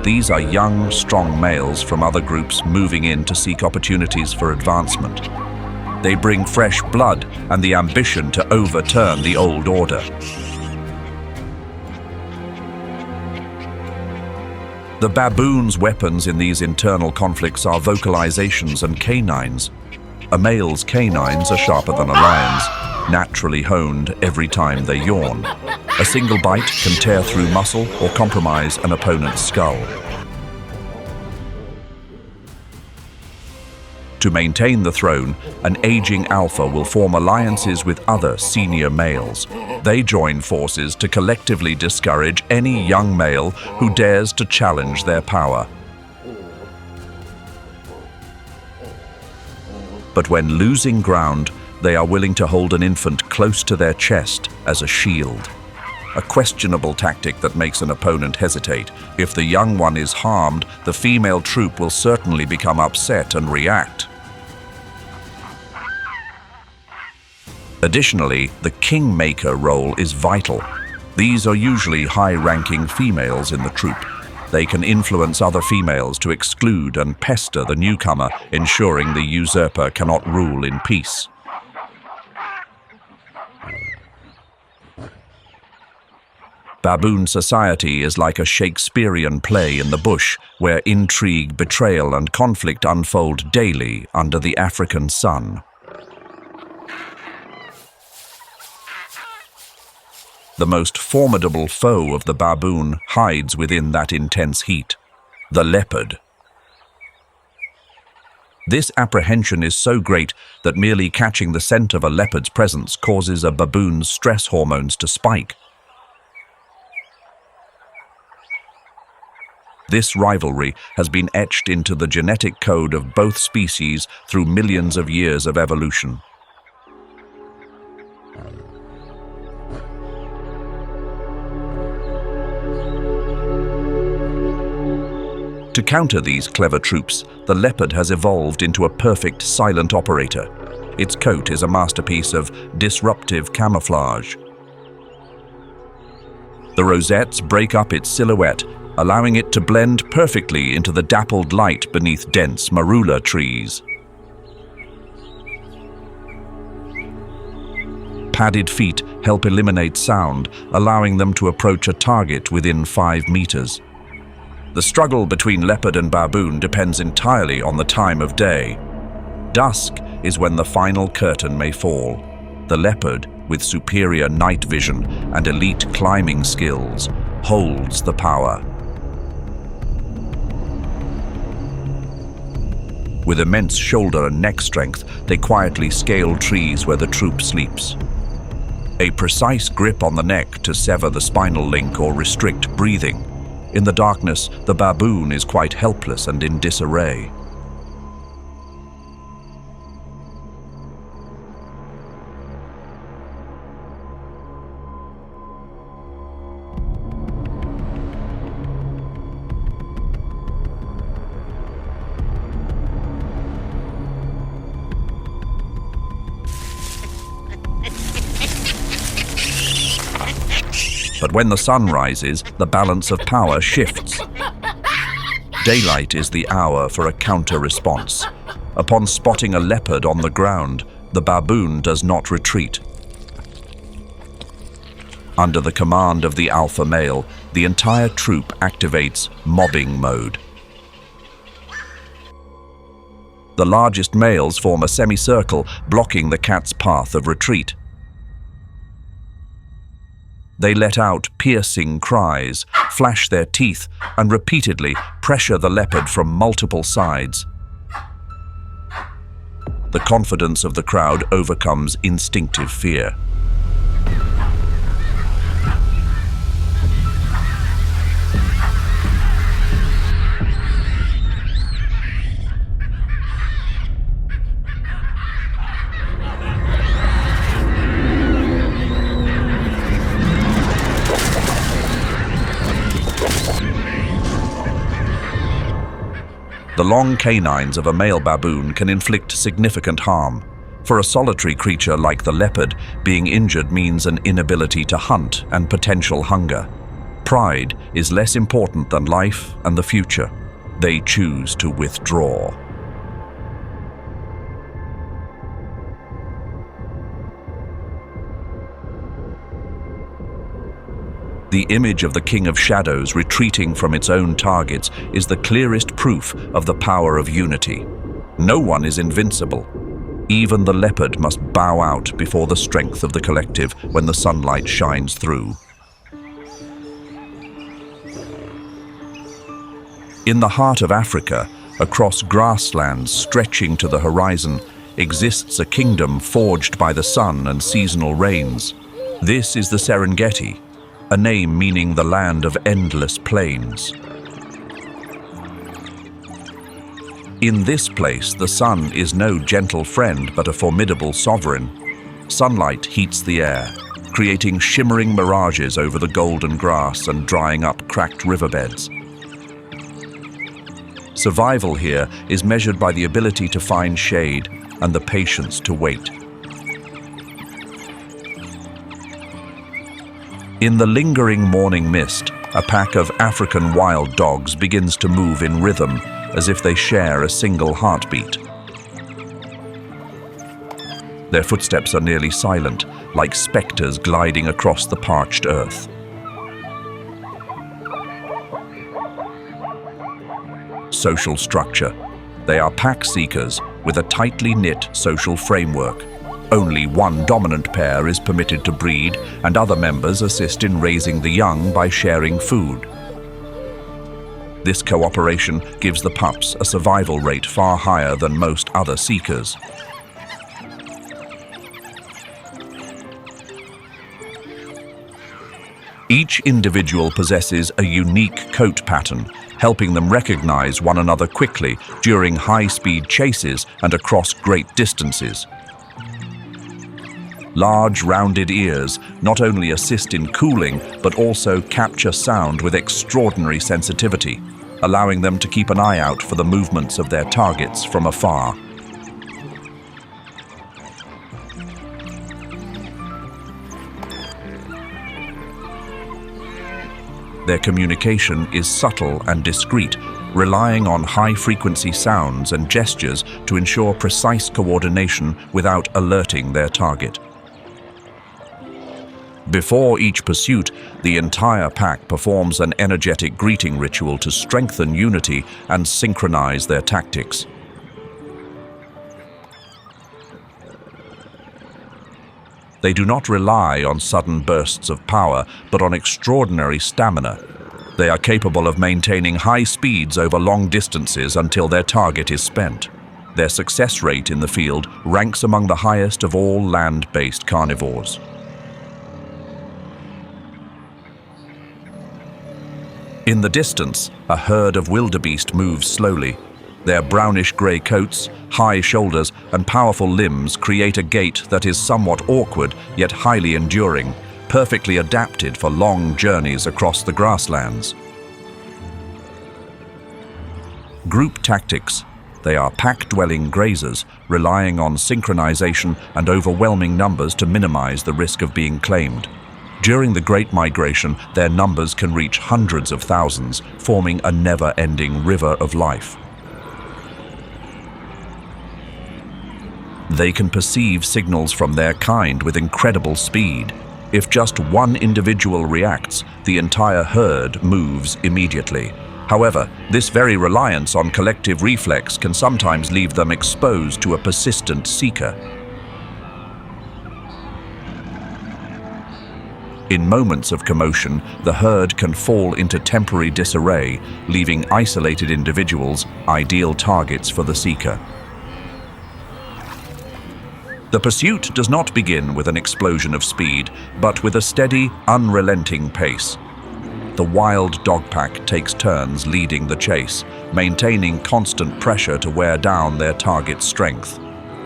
These are young, strong males from other groups moving in to seek opportunities for advancement. They bring fresh blood and the ambition to overturn the old order. The baboon's weapons in these internal conflicts are vocalizations and canines. A male's canines are sharper than a lion's, naturally honed every time they yawn. A single bite can tear through muscle or compromise an opponent's skull. To maintain the throne, an aging alpha will form alliances with other senior males. They join forces to collectively discourage any young male who dares to challenge their power. But when losing ground, they are willing to hold an infant close to their chest as a shield. A questionable tactic that makes an opponent hesitate. If the young one is harmed, the female troop will certainly become upset and react. Additionally, the kingmaker role is vital. These are usually high-ranking females in the troop. They can influence other females to exclude and pester the newcomer, ensuring the usurper cannot rule in peace. Baboon society is like a Shakespearean play in the bush, where intrigue, betrayal, and conflict unfold daily under the African sun. The most formidable foe of the baboon hides within that intense heat, the leopard. This apprehension is so great that merely catching the scent of a leopard's presence causes a baboon's stress hormones to spike. This rivalry has been etched into the genetic code of both species through millions of years of evolution. To counter these clever troops, the leopard has evolved into a perfect silent operator. Its coat is a masterpiece of disruptive camouflage. The rosettes break up its silhouette, allowing it to blend perfectly into the dappled light beneath dense marula trees. Padded feet help eliminate sound, allowing them to approach a target within 5 meters. The struggle between leopard and baboon depends entirely on the time of day. Dusk is when the final curtain may fall. The leopard, with superior night vision and elite climbing skills, holds the power. With immense shoulder and neck strength, they quietly scale trees where the troop sleeps. A precise grip on the neck to sever the spinal link or restrict breathing. In the darkness, the baboon is quite helpless and in disarray. But when the sun rises, the balance of power shifts. Daylight is the hour for a counter-response. Upon spotting a leopard on the ground, the baboon does not retreat. Under the command of the alpha male, the entire troop activates mobbing mode. The largest males form a semicircle, blocking the cat's path of retreat. They let out piercing cries, flash their teeth, and repeatedly pressure the leopard from multiple sides. The confidence of the crowd overcomes instinctive fear. The long canines of a male baboon can inflict significant harm. For a solitary creature like the leopard, being injured means an inability to hunt and potential hunger. Pride is less important than life and the future. They choose to withdraw. The image of the King of Shadows retreating from its own targets is the clearest proof of the power of unity. No one is invincible. Even the leopard must bow out before the strength of the collective when the sunlight shines through. In the heart of Africa, across grasslands stretching to the horizon, exists a kingdom forged by the sun and seasonal rains. This is the Serengeti, a name meaning the land of endless plains. In this place, the sun is no gentle friend but a formidable sovereign. Sunlight heats the air, creating shimmering mirages over the golden grass and drying up cracked riverbeds. Survival here is measured by the ability to find shade and the patience to wait. In the lingering morning mist, a pack of African wild dogs begins to move in rhythm, as if they share a single heartbeat. Their footsteps are nearly silent, like specters gliding across the parched earth. Social structure. They are pack seekers with a tightly knit social framework. Only one dominant pair is permitted to breed, and other members assist in raising the young by sharing food. This cooperation gives the pups a survival rate far higher than most other seekers. Each individual possesses a unique coat pattern, helping them recognize one another quickly during high-speed chases and across great distances. Large, rounded ears not only assist in cooling, but also capture sound with extraordinary sensitivity, allowing them to keep an eye out for the movements of their targets from afar. Their communication is subtle and discreet, relying on high-frequency sounds and gestures to ensure precise coordination without alerting their target. Before each pursuit, the entire pack performs an energetic greeting ritual to strengthen unity and synchronize their tactics. They do not rely on sudden bursts of power, but on extraordinary stamina. They are capable of maintaining high speeds over long distances until their target is spent. Their success rate in the field ranks among the highest of all land-based carnivores. In the distance, a herd of wildebeest moves slowly. Their brownish-gray coats, high shoulders, and powerful limbs create a gait that is somewhat awkward yet highly enduring, perfectly adapted for long journeys across the grasslands. Group tactics. They are pack-dwelling grazers, relying on synchronization and overwhelming numbers to minimize the risk of being claimed. During the Great Migration, their numbers can reach hundreds of thousands, forming a never-ending river of life. They can perceive signals from their kind with incredible speed. If just one individual reacts, the entire herd moves immediately. However, this very reliance on collective reflex can sometimes leave them exposed to a persistent seeker. In moments of commotion, the herd can fall into temporary disarray, leaving isolated individuals ideal targets for the seeker. The pursuit does not begin with an explosion of speed, but with a steady, unrelenting pace. The wild dog pack takes turns leading the chase, maintaining constant pressure to wear down their target's strength.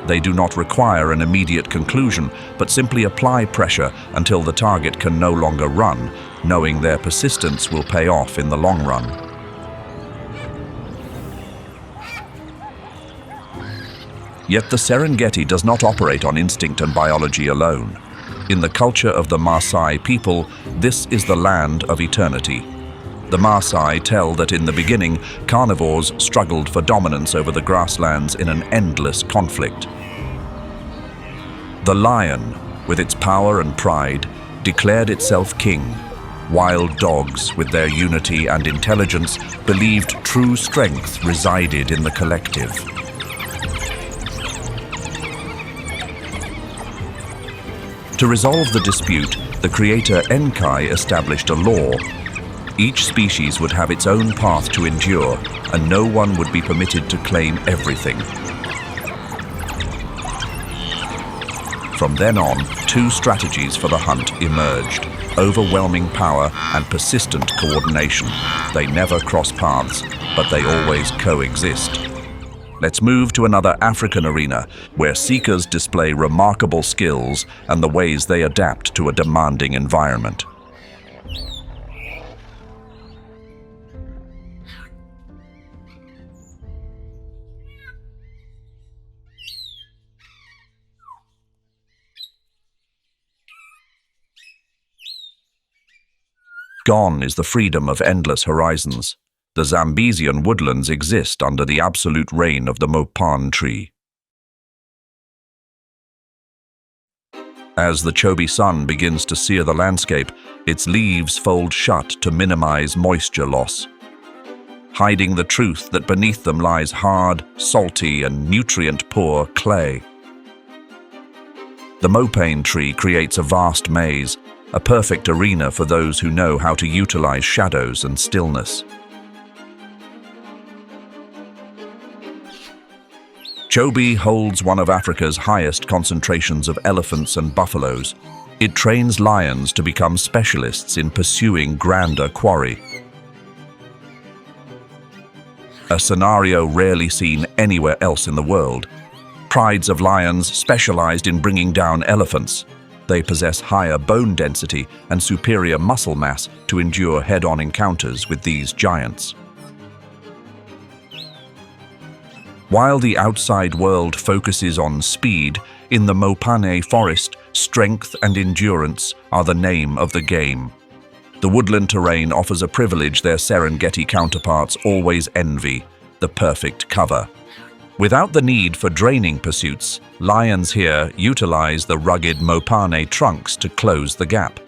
They do not require an immediate conclusion, but simply apply pressure until the target can no longer run, knowing their persistence will pay off in the long run. Yet the Serengeti does not operate on instinct and biology alone. In the culture of the Maasai people, this is the land of eternity. The Maasai tell that in the beginning, carnivores struggled for dominance over the grasslands in an endless conflict. The lion, with its power and pride, declared itself king. Wild dogs, with their unity and intelligence, believed true strength resided in the collective. To resolve the dispute, the creator Enkai established a law. Each species would have its own path to endure, and no one would be permitted to claim everything. From then on, two strategies for the hunt emerged: overwhelming power and persistent coordination. They never cross paths, but they always coexist. Let's move to another African arena, where seekers display remarkable skills and the ways they adapt to a demanding environment. Gone is the freedom of endless horizons. The Zambesian woodlands exist under the absolute reign of the mopan tree. As the Chobe sun begins to sear the landscape, its leaves fold shut to minimize moisture loss, hiding the truth that beneath them lies hard, salty, and nutrient-poor clay. The mopane tree creates a vast maze, a perfect arena for those who know how to utilize shadows and stillness. Chobe holds one of Africa's highest concentrations of elephants and buffaloes. It trains lions to become specialists in pursuing grander quarry. A scenario rarely seen anywhere else in the world. Prides of lions specialized in bringing down elephants. They possess higher bone density and superior muscle mass to endure head-on encounters with these giants. While the outside world focuses on speed, in the Mopane forest, strength and endurance are the name of the game. The woodland terrain offers a privilege their Serengeti counterparts always envy: the perfect cover. Without the need for draining pursuits, lions here utilize the rugged Mopane trunks to close the gap.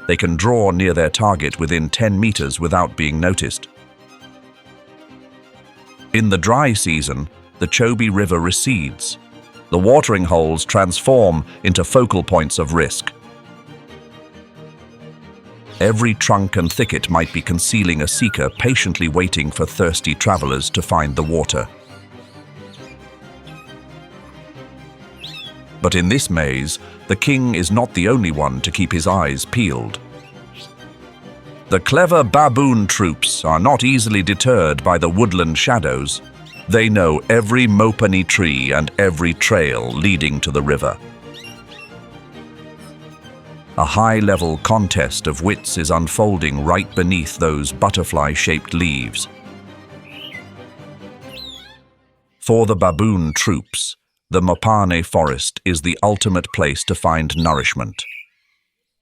They can draw near their target within 10 meters without being noticed. In the dry season, the Chobe River recedes. The watering holes transform into focal points of risk. Every trunk and thicket might be concealing a seeker patiently waiting for thirsty travelers to find the water. But in this maze, the king is not the only one to keep his eyes peeled. The clever baboon troops are not easily deterred by the woodland shadows. They know every mopane tree and every trail leading to the river. A high-level contest of wits is unfolding right beneath those butterfly-shaped leaves. For the baboon troops, the Mopane forest is the ultimate place to find nourishment.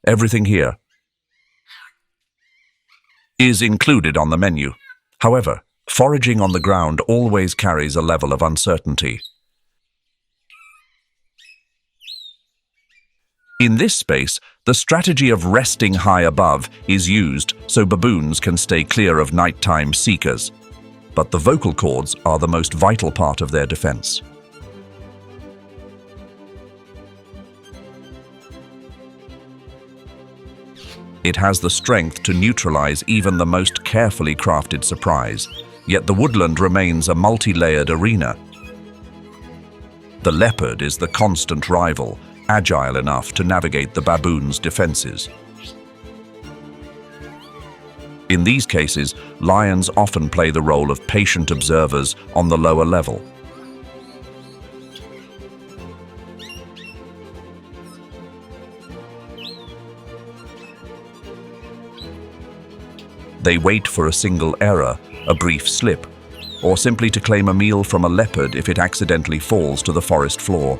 Everything here is included on the menu. However, foraging on the ground always carries a level of uncertainty. In this space, the strategy of resting high above is used so baboons can stay clear of nighttime seekers. But the vocal cords are the most vital part of their defense. It has the strength to neutralize even the most carefully crafted surprise, yet the woodland remains a multi-layered arena. The leopard is the constant rival, agile enough to navigate the baboon's defenses. In these cases, lions often play the role of patient observers on the lower level. They wait for a single error, a brief slip, or simply to claim a meal from a leopard if it accidentally falls to the forest floor.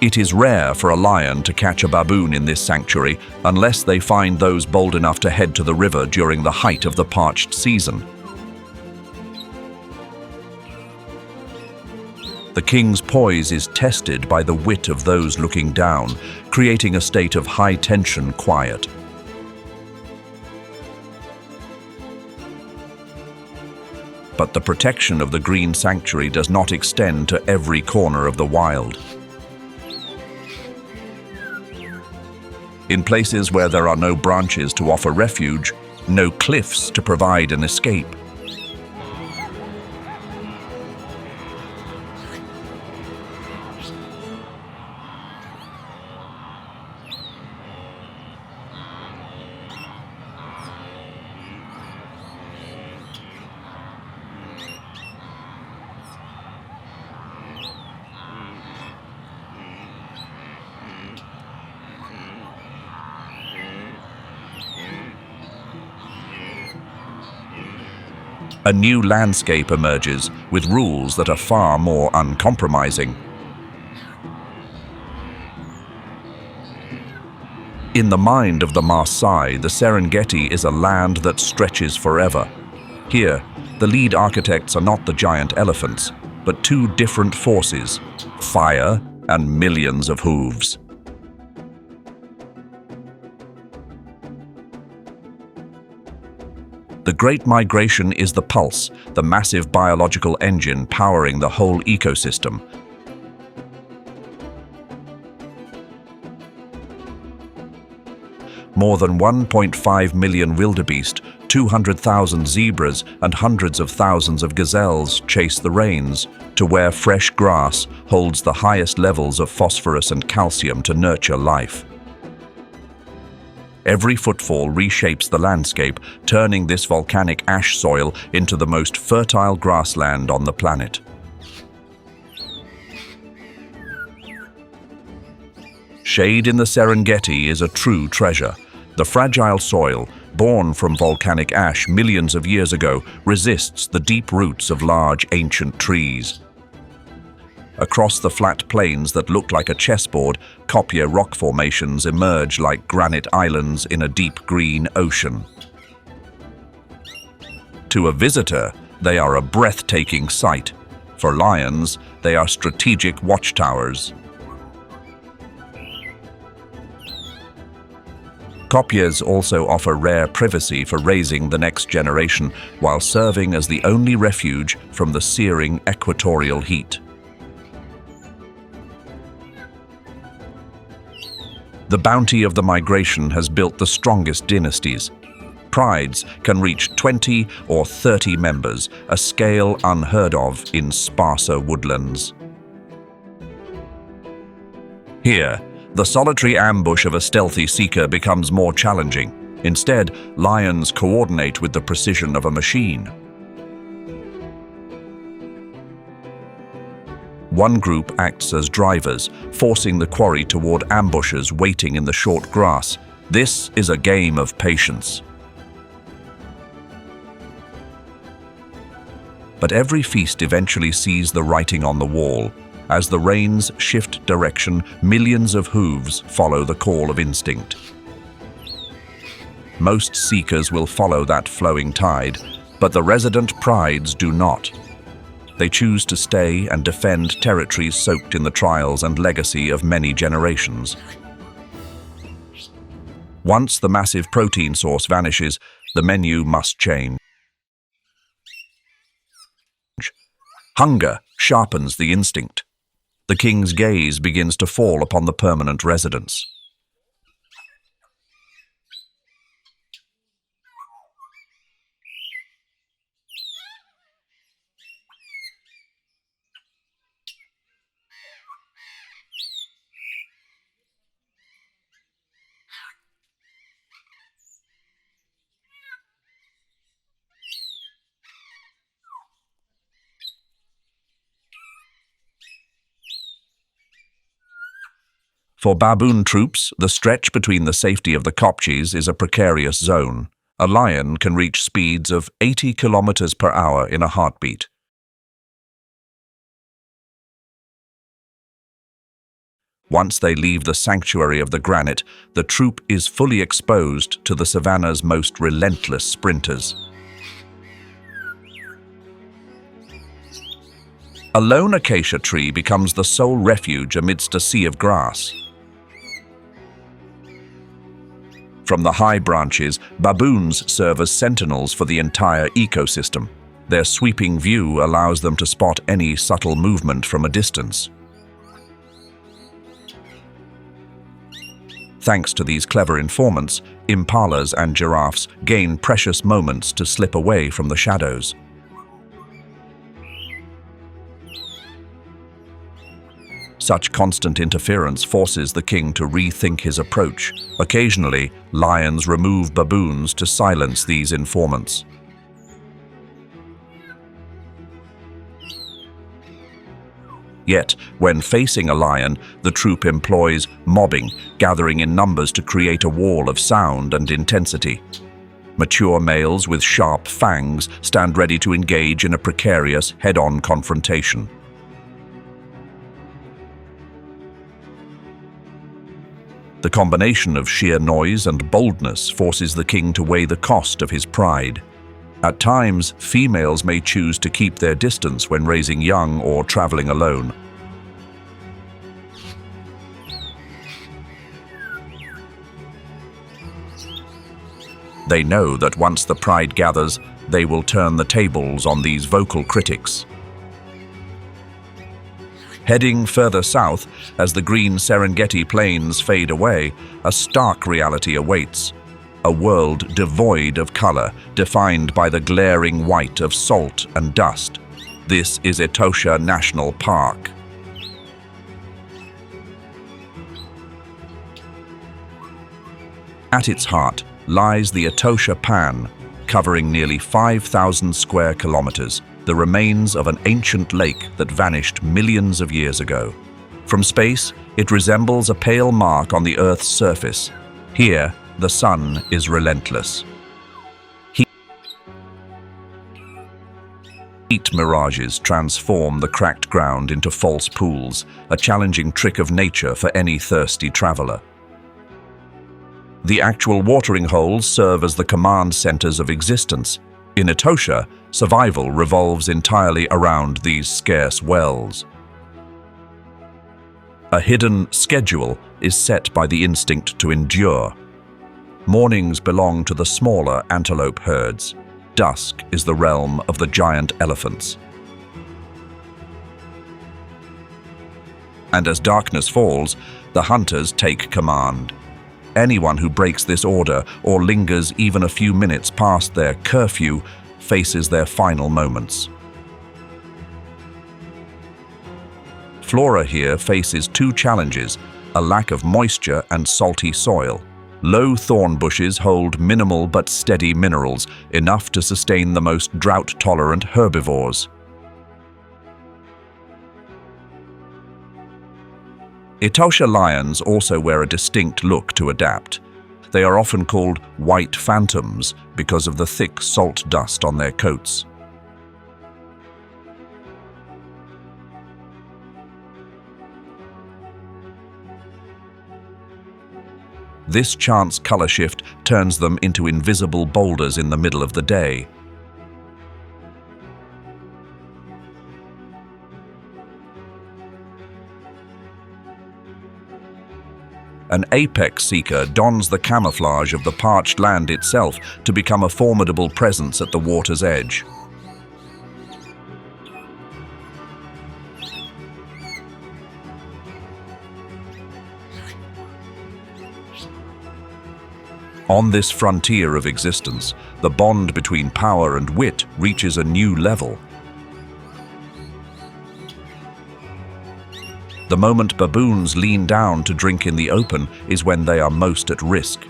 It is rare for a lion to catch a baboon in this sanctuary unless they find those bold enough to head to the river during the height of the parched season. The king's poise is tested by the wit of those looking down, creating a state of high-tension quiet. But the protection of the green sanctuary does not extend to every corner of the wild. In places where there are no branches to offer refuge, no cliffs to provide an escape, a new landscape emerges with rules that are far more uncompromising. In the mind of the Maasai, the Serengeti is a land that stretches forever. Here, the lead architects are not the giant elephants, but two different forces, fire and millions of hooves. The Great Migration is the pulse, the massive biological engine powering the whole ecosystem. More than 1.5 million wildebeest, 200,000 zebras, and hundreds of thousands of gazelles chase the rains to where fresh grass holds the highest levels of phosphorus and calcium to nurture life. Every footfall reshapes the landscape, turning this volcanic ash soil into the most fertile grassland on the planet. Shade in the Serengeti is a true treasure. The fragile soil, born from volcanic ash millions of years ago, resists the deep roots of large ancient trees. Across the flat plains that look like a chessboard, kopje rock formations emerge like granite islands in a deep green ocean. To a visitor, they are a breathtaking sight. For lions, they are strategic watchtowers. Kopjes also offer rare privacy for raising the next generation, while serving as the only refuge from the searing equatorial heat. The bounty of the migration has built the strongest dynasties. Prides can reach 20 or 30 members, a scale unheard of in sparser woodlands. Here, the solitary ambush of a stealthy seeker becomes more challenging. Instead, lions coordinate with the precision of a machine. One group acts as drivers, forcing the quarry toward ambushers waiting in the short grass. This is a game of patience. But every feast eventually sees the writing on the wall. As the rains shift direction, millions of hooves follow the call of instinct. Most seekers will follow that flowing tide, but the resident prides do not. They choose to stay and defend territories soaked in the trials and legacy of many generations. Once the massive protein source vanishes, the menu must change. Hunger sharpens the instinct. The king's gaze begins to fall upon the permanent residents. For baboon troops, the stretch between the safety of the kopjes is a precarious zone. A lion can reach speeds of 80 kilometers per hour in a heartbeat. Once they leave the sanctuary of the granite, the troop is fully exposed to the savanna's most relentless sprinters. A lone acacia tree becomes the sole refuge amidst a sea of grass. From the high branches, baboons serve as sentinels for the entire ecosystem. Their sweeping view allows them to spot any subtle movement from a distance. Thanks to these clever informants, impalas and giraffes gain precious moments to slip away from the shadows. Such constant interference forces the king to rethink his approach. Occasionally, lions remove baboons to silence these informants. Yet, when facing a lion, the troop employs mobbing, gathering in numbers to create a wall of sound and intensity. Mature males with sharp fangs stand ready to engage in a precarious, head-on confrontation. The combination of sheer noise and boldness forces the king to weigh the cost of his pride. At times, females may choose to keep their distance when raising young or traveling alone. They know that once the pride gathers, they will turn the tables on these vocal critics. Heading further south, as the green Serengeti plains fade away, a stark reality awaits. A world devoid of color, defined by the glaring white of salt and dust. This is Etosha National Park. At its heart lies the Etosha Pan, covering nearly 5,000 square kilometers, the remains of an ancient lake that vanished millions of years ago. From space, it resembles a pale mark on the Earth's surface. Here, the sun is relentless. Heat mirages transform the cracked ground into false pools, a challenging trick of nature for any thirsty traveler. The actual watering holes serve as the command centers of existence. In Etosha, survival revolves entirely around these scarce wells. A hidden schedule is set by the instinct to endure. Mornings belong to the smaller antelope herds. Dusk is the realm of the giant elephants. And as darkness falls, the hunters take command. Anyone who breaks this order or lingers even a few minutes past their curfew faces their final moments. Flora here faces two challenges: a lack of moisture and salty soil. Low thorn bushes hold minimal but steady minerals, enough to sustain the most drought-tolerant herbivores. Etosha lions also wear a distinct look to adapt. They are often called white phantoms because of the thick salt dust on their coats. This chance color shift turns them into invisible boulders in the middle of the day. An apex seeker dons the camouflage of the parched land itself to become a formidable presence at the water's edge. On this frontier of existence, the bond between power and wit reaches a new level. The moment baboons lean down to drink in the open is when they are most at risk.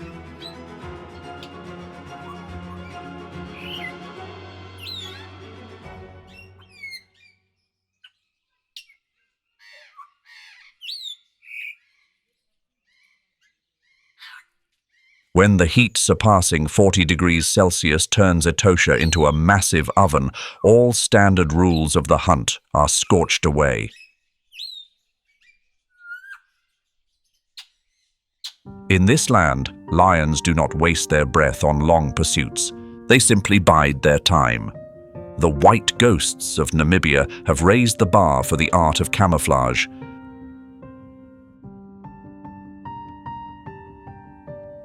When the heat surpassing 40 degrees Celsius turns Etosha into a massive oven, all standard rules of the hunt are scorched away. In this land, lions do not waste their breath on long pursuits. They simply bide their time. The white ghosts of Namibia have raised the bar for the art of camouflage.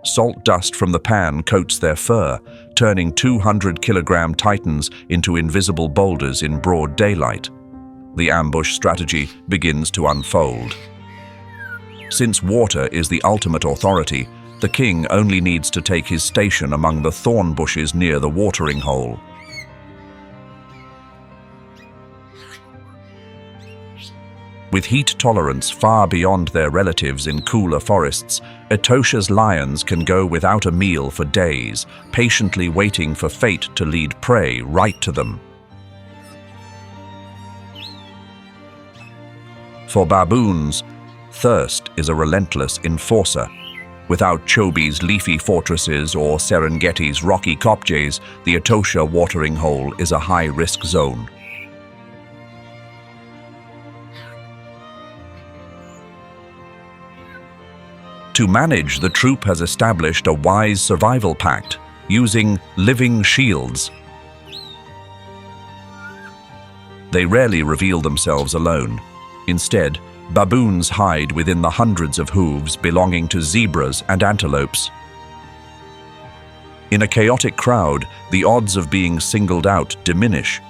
Salt dust from the pan coats their fur, turning 200-kilogram titans into invisible boulders in broad daylight. The ambush strategy begins to unfold. Since water is the ultimate authority, the king only needs to take his station among the thorn bushes near the watering hole. With heat tolerance far beyond their relatives in cooler forests, Etosha's lions can go without a meal for days, patiently waiting for fate to lead prey right to them. For baboons, thirst is a relentless enforcer. Without Chobe's leafy fortresses or Serengeti's rocky kopjes, the Etosha watering hole is a high-risk zone. To manage, the troop has established a wise survival pact, using living shields. They rarely reveal themselves alone. Instead, baboons hide within the hundreds of hooves belonging to zebras and antelopes. In a chaotic crowd, the odds of being singled out diminish.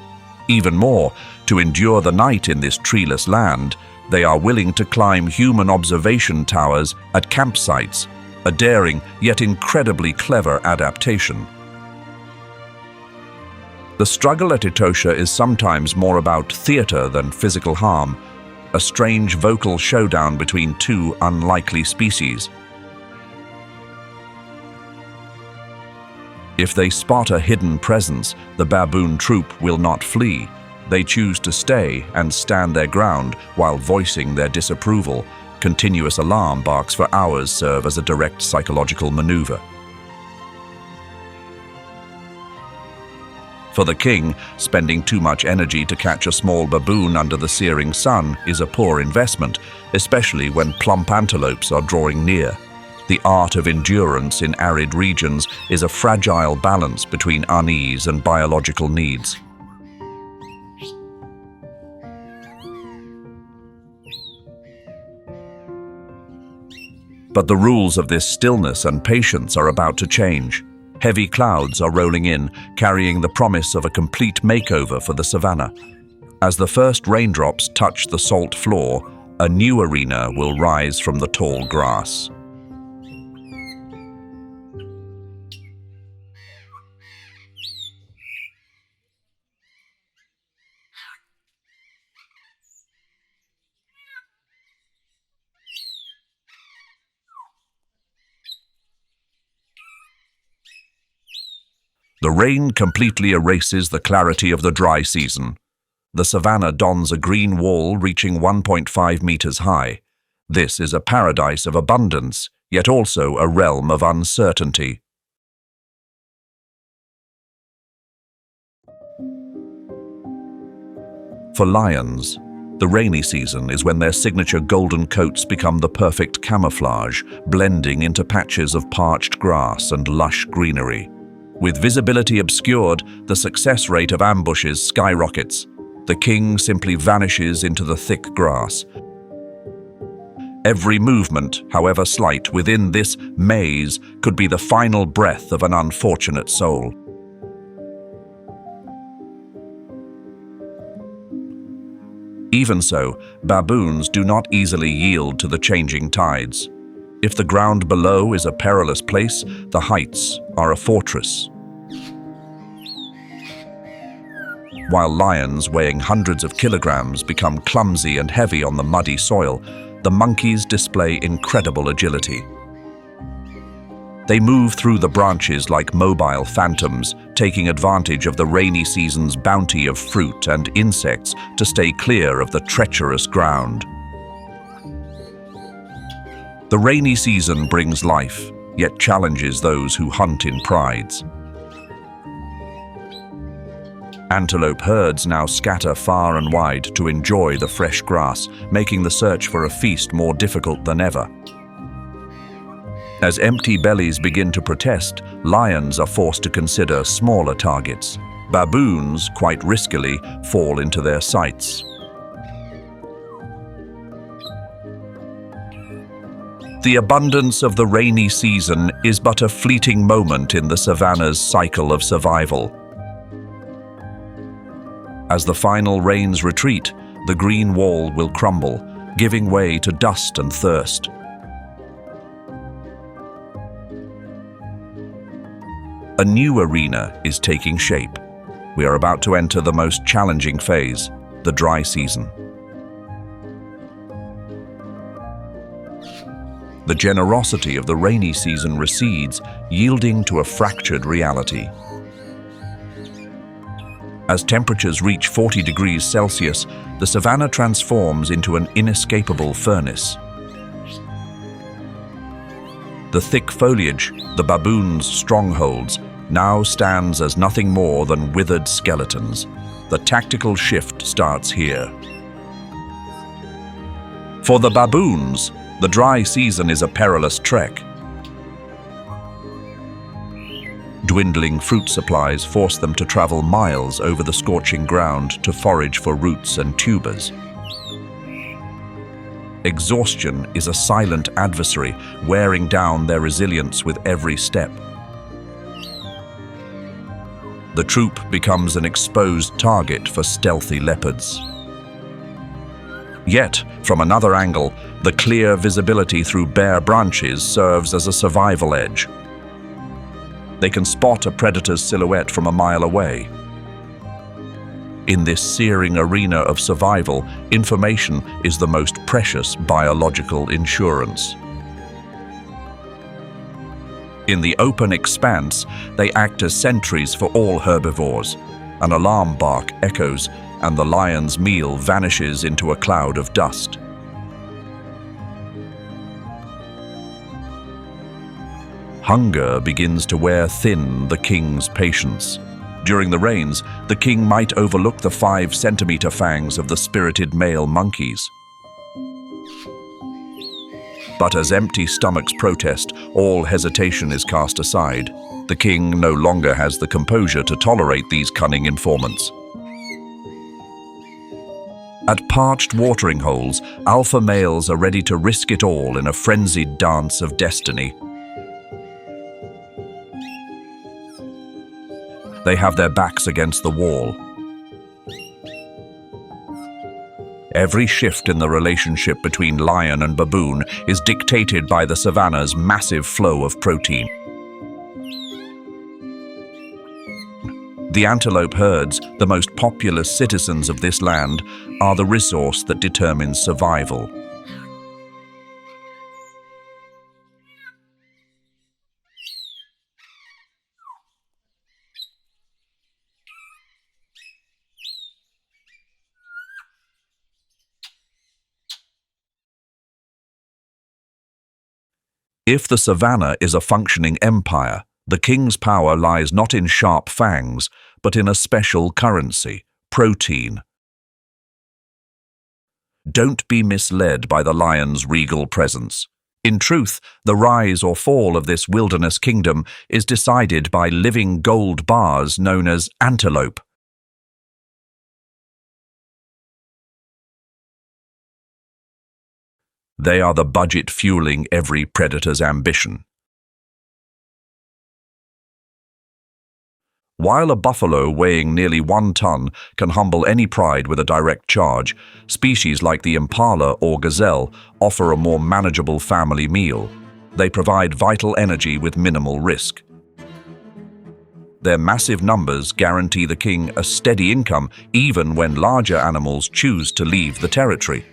Even more, to endure the night in this treeless land, they are willing to climb human observation towers at campsites, a daring yet incredibly clever adaptation. The struggle at Etosha is sometimes more about theater than physical harm, a strange vocal showdown between two unlikely species. If they spot a hidden presence, the baboon troop will not flee. They choose to stay and stand their ground while voicing their disapproval. Continuous alarm barks for hours serve as a direct psychological maneuver. For the king, spending too much energy to catch a small baboon under the searing sun is a poor investment, especially when plump antelopes are drawing near. The art of endurance in arid regions is a fragile balance between unease and biological needs. But the rules of this stillness and patience are about to change. Heavy clouds are rolling in, carrying the promise of a complete makeover for the Savanna. As the first raindrops touch the salt floor, a new arena will rise from the tall grass. The rain completely erases the clarity of the dry season. The savanna dons a green wall reaching 1.5 meters high. This is a paradise of abundance, yet also a realm of uncertainty. For lions, the rainy season is when their signature golden coats become the perfect camouflage, blending into patches of parched grass and lush greenery. With visibility obscured, the success rate of ambushes skyrockets. The king simply vanishes into the thick grass. Every movement, however slight, within this maze could be the final breath of an unfortunate soul. Even so, baboons do not easily yield to the changing tides. If the ground below is a perilous place, the heights are a fortress. While lions weighing hundreds of kilograms become clumsy and heavy on the muddy soil, the monkeys display incredible agility. They move through the branches like mobile phantoms, taking advantage of the rainy season's bounty of fruit and insects to stay clear of the treacherous ground. The rainy season brings life. yet challenges those who hunt in prides. Antelope herds now scatter far and wide to enjoy the fresh grass, making the search for a feast more difficult than ever. As empty bellies begin to protest, lions are forced to consider smaller targets. Baboons, quite riskily, fall into their sights. The abundance of the rainy season is but a fleeting moment in the savanna's cycle of survival. As the final rains retreat, the green wall will crumble, giving way to dust and thirst. A new arena is taking shape. We are about to enter the most challenging phase, the dry season. The generosity of the rainy season recedes, yielding to a fractured reality. As temperatures reach 40 degrees Celsius, the savanna transforms into an inescapable furnace. The thick foliage, the baboons' strongholds, now stands as nothing more than withered skeletons. The tactical shift starts here. For the baboons, the dry season is a perilous trek. Dwindling fruit supplies force them to travel miles over the scorching ground to forage for roots and tubers. Exhaustion is a silent adversary, wearing down their resilience with every step. The troop becomes an exposed target for stealthy leopards. Yet, from another angle, the clear visibility through bare branches serves as a survival edge. They can spot a predator's silhouette from a mile away. In this searing arena of survival, information is the most precious biological insurance. In the open expanse, they act as sentries for all herbivores. An alarm bark echoes, and the lion's meal vanishes into a cloud of dust. Hunger begins to wear thin the king's patience. During the rains, the king might overlook the 5-centimeter fangs of the spirited male monkeys. But as empty stomachs protest, all hesitation is cast aside. The king no longer has the composure to tolerate these cunning informants. At parched watering holes, alpha males are ready to risk it all in a frenzied dance of destiny. They have their backs against the wall. Every shift in the relationship between lion and baboon is dictated by the savanna's massive flow of protein. The antelope herds, the most populous citizens of this land, are the resource that determines survival. If the savanna is a functioning empire, the king's power lies not in sharp fangs, but in a special currency, protein. Don't be misled by the lion's regal presence. In truth, the rise or fall of this wilderness kingdom is decided by living gold bars known as antelope. They are the budget fueling every predator's ambition. While a buffalo weighing nearly 1 ton can humble any pride with a direct charge, species like the impala or gazelle offer a more manageable family meal. They provide vital energy with minimal risk. Their massive numbers guarantee the king a steady income even when larger animals choose to leave the territory.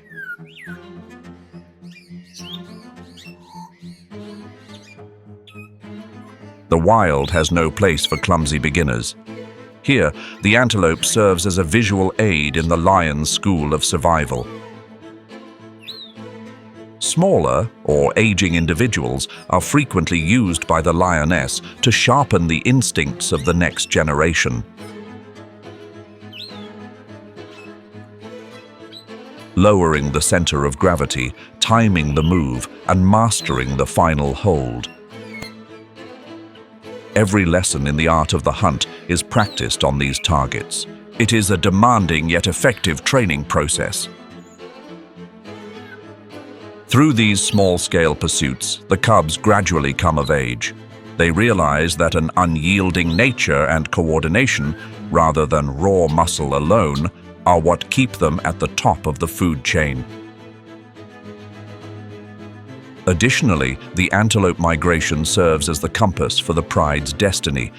The wild has no place for clumsy beginners. Here, the antelope serves as a visual aid in the lion's school of survival. smaller or aging individuals are frequently used by the lioness to sharpen the instincts of the next generation. Lowering the center of gravity, timing the move, and mastering the final hold. Every lesson in the art of the hunt is practiced on these targets. It is a demanding yet effective training process. Through these small-scale pursuits, the cubs gradually come of age. They realize that an unyielding nature and coordination, rather than raw muscle alone, are what keep them at the top of the food chain. Additionally, the antelope migration serves as the compass for the pride's destiny.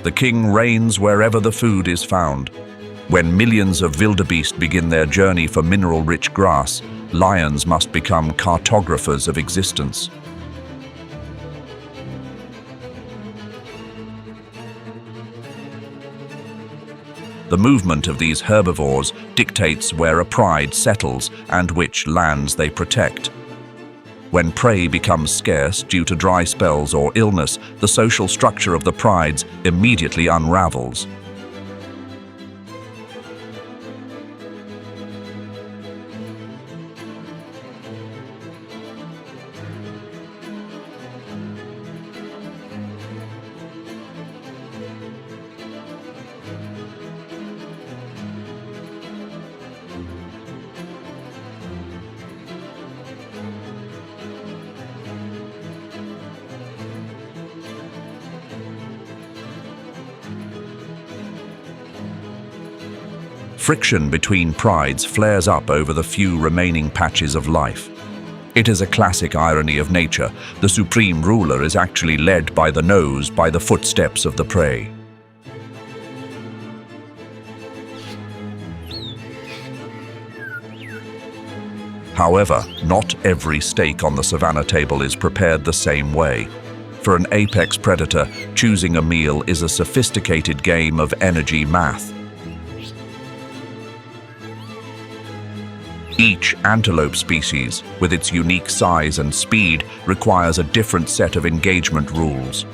The king reigns wherever the food is found. When millions of wildebeest begin their journey for mineral-rich grass, lions must become cartographers of existence. The movement of these herbivores dictates where a pride settles and which lands they protect. When prey becomes scarce due to dry spells or illness, the social structure of the prides immediately unravels. Friction between prides flares up over the few remaining patches of life. It is a classic irony of nature. The supreme ruler is actually led by the nose by the footsteps of the prey. However, not every steak on the Savanna table is prepared the same way. For an apex predator, choosing a meal is a sophisticated game of energy math. Each antelope species, with its unique size and speed, requires a different set of engagement rules.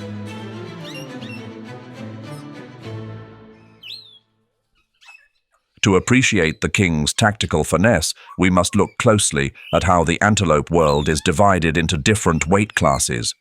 To appreciate the king's tactical finesse, we must look closely at how the antelope world is divided into different weight classes.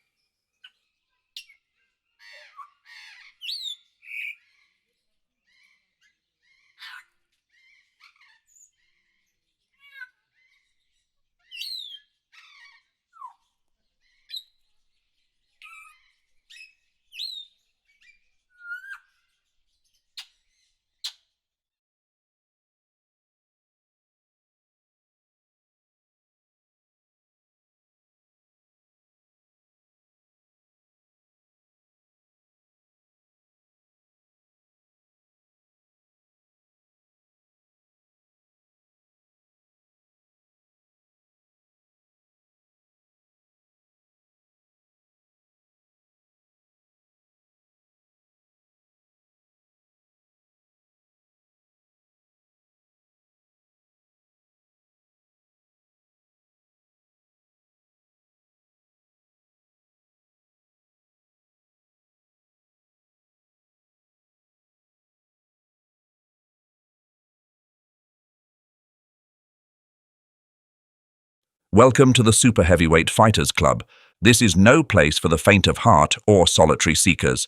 Welcome to the Super Heavyweight Fighters Club. This is no place for the faint of heart or solitary seekers.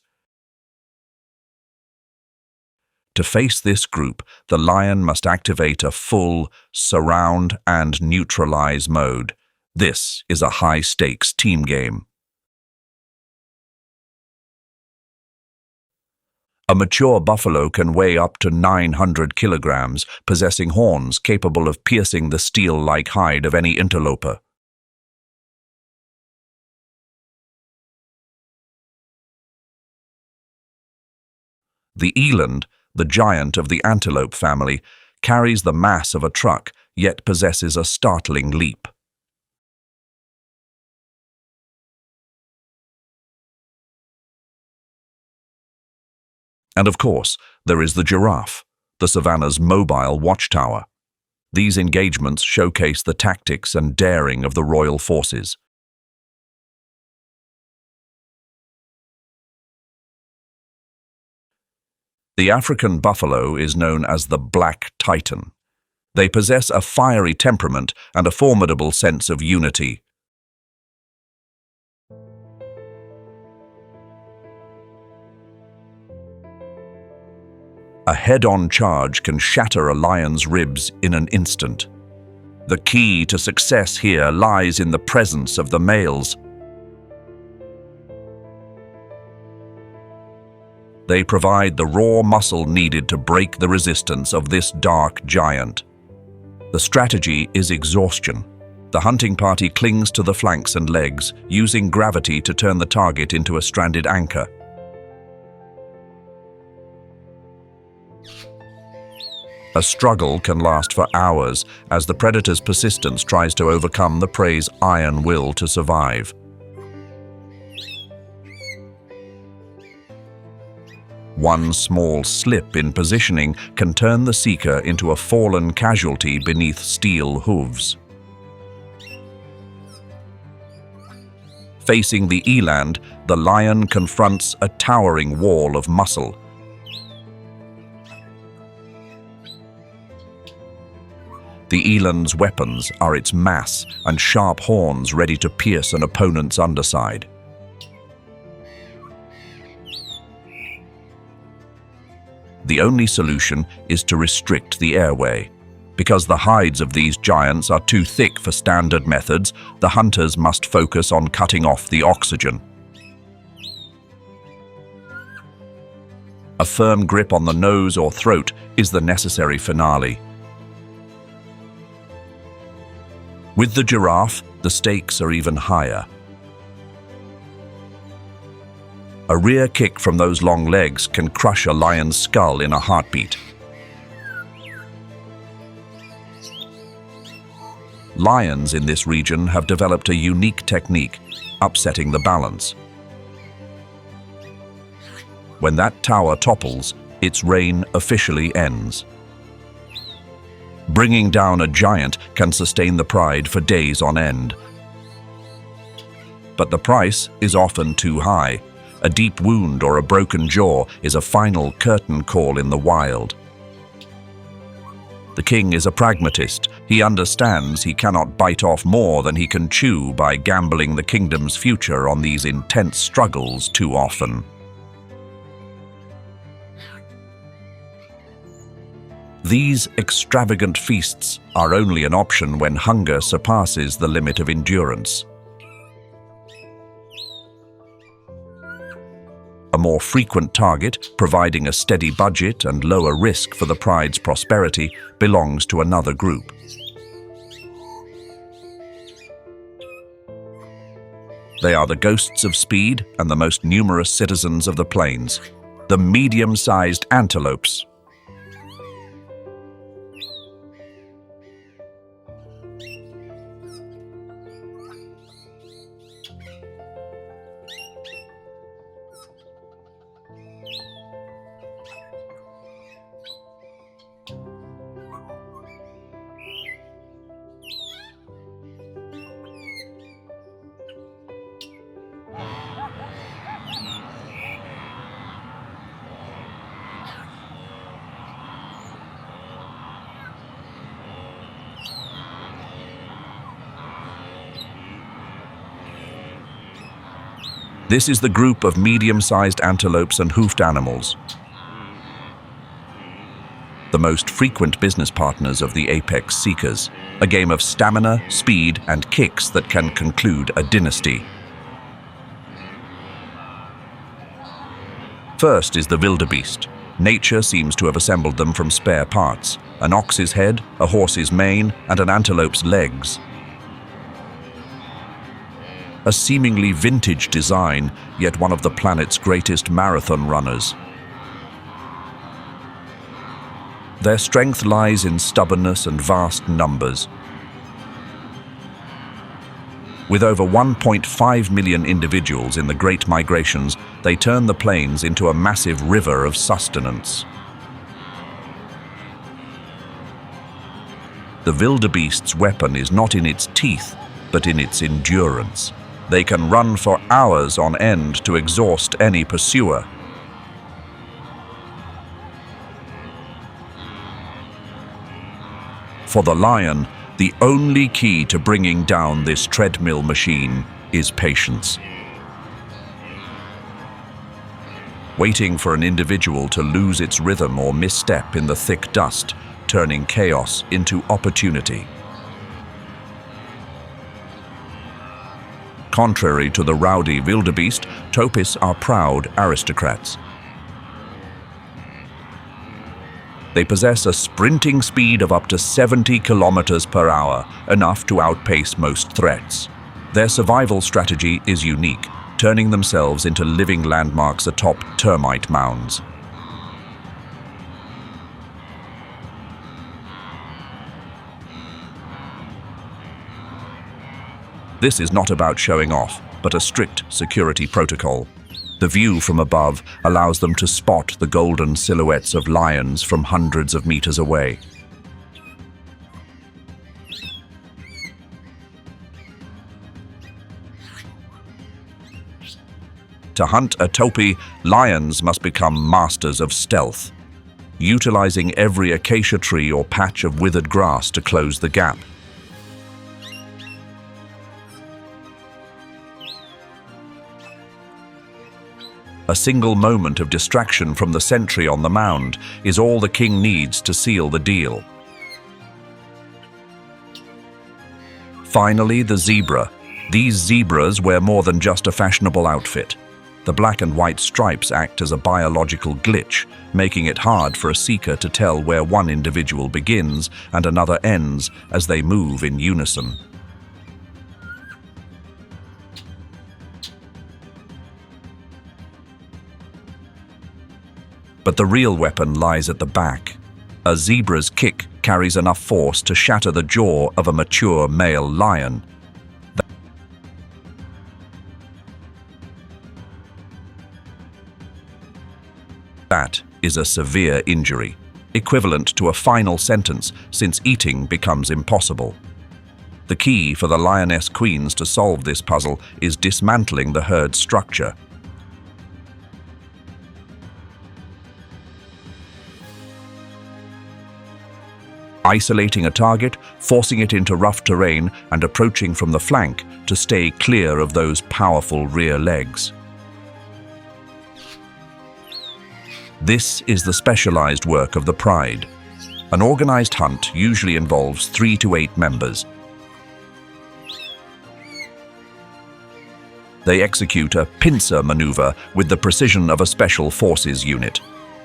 To face this group, the lion must activate a full surround and neutralize mode. This is a high-stakes team game. A mature buffalo can weigh up to 900 kilograms, possessing horns capable of piercing the steel-like hide of any interloper. The eland, the giant of the antelope family, carries the mass of a truck, yet possesses a startling leap. And of course, there is the giraffe, the Savanna's mobile watchtower. These engagements showcase the tactics and daring of the royal forces. The African buffalo is known as the Black Titan. They possess a fiery temperament and a formidable sense of unity. A head-on charge can shatter a lion's ribs in an instant. The key to success here lies in the presence of the males. They provide the raw muscle needed to break the resistance of this dark giant. The strategy is exhaustion. The hunting party clings to the flanks and legs, using gravity to turn the target into a stranded anchor. A struggle can last for hours as the predator's persistence tries to overcome the prey's iron will to survive. One small slip in positioning can turn the seeker into a fallen casualty beneath steel hooves. Facing the eland, the lion confronts a towering wall of muscle. The eland's weapons are its mass and sharp horns ready to pierce an opponent's underside. The only solution is to restrict the airway. Because the hides of these giants are too thick for standard methods, the hunters must focus on cutting off the oxygen. A firm grip on the nose or throat is the necessary finale. With the giraffe, the stakes are even higher. A rear kick from those long legs can crush a lion's skull in a heartbeat. Lions in this region have developed a unique technique, upsetting the balance. When that tower topples, its reign officially ends. Bringing down a giant can sustain the pride for days on end. But the price is often too high. A deep wound or a broken jaw is a final curtain call in the wild. The king is a pragmatist. He understands he cannot bite off more than he can chew by gambling the kingdom's future on these intense struggles too often. These extravagant feasts are only an option when hunger surpasses the limit of endurance. A more frequent target, providing a steady budget and lower risk for the pride's prosperity, belongs to another group. They are the ghosts of speed and the most numerous citizens of the plains, the medium-sized antelopes. This is the group of medium-sized antelopes and hoofed animals, the most frequent business partners of the apex seekers, a game of stamina, speed, and kicks that can conclude a dynasty. First is the wildebeest. Nature seems to have assembled them from spare parts: an ox's head, a horse's mane, and an antelope's legs. A seemingly vintage design, yet one of the planet's greatest marathon runners. Their strength lies in stubbornness and vast numbers. With over 1.5 million individuals in the Great Migrations, they turn the plains into a massive river of sustenance. The The wildebeest's weapon is not in its teeth, but in its endurance. They can run for hours on end to exhaust any pursuer. For the lion, the only key to bringing down this treadmill machine is patience. Waiting for an individual to lose its rhythm or misstep in the thick dust, turning chaos into opportunity. Contrary to the rowdy wildebeest, topis are proud aristocrats. They possess a sprinting speed of up to 70 kilometers per hour, enough to outpace most threats. Their survival strategy is unique, turning themselves into living landmarks atop termite mounds. This is not about showing off, but a strict security protocol. The view from above allows them to spot the golden silhouettes of lions from hundreds of meters away. To hunt a topi, lions must become masters of stealth, utilizing every acacia tree or patch of withered grass to close the gap. A single moment of distraction from the sentry on the mound is all the king needs to seal the deal. Finally, the zebra. These zebras wear more than just a fashionable outfit. The black and white stripes act as a biological glitch, making it hard for a seeker to tell where one individual begins and another ends as they move in unison. But the real weapon lies at the back. A zebra's kick carries enough force to shatter the jaw of a mature male lion. That is a severe injury, equivalent to a final sentence since eating becomes impossible. The key for the lioness queens to solve this puzzle is dismantling the herd structure. Isolating a target, forcing it into rough terrain, and approaching from the flank to stay clear of those powerful rear legs. This is the specialized work of the pride. An organized hunt usually involves 3 to 8 members. They execute a pincer maneuver with the precision of a special forces unit.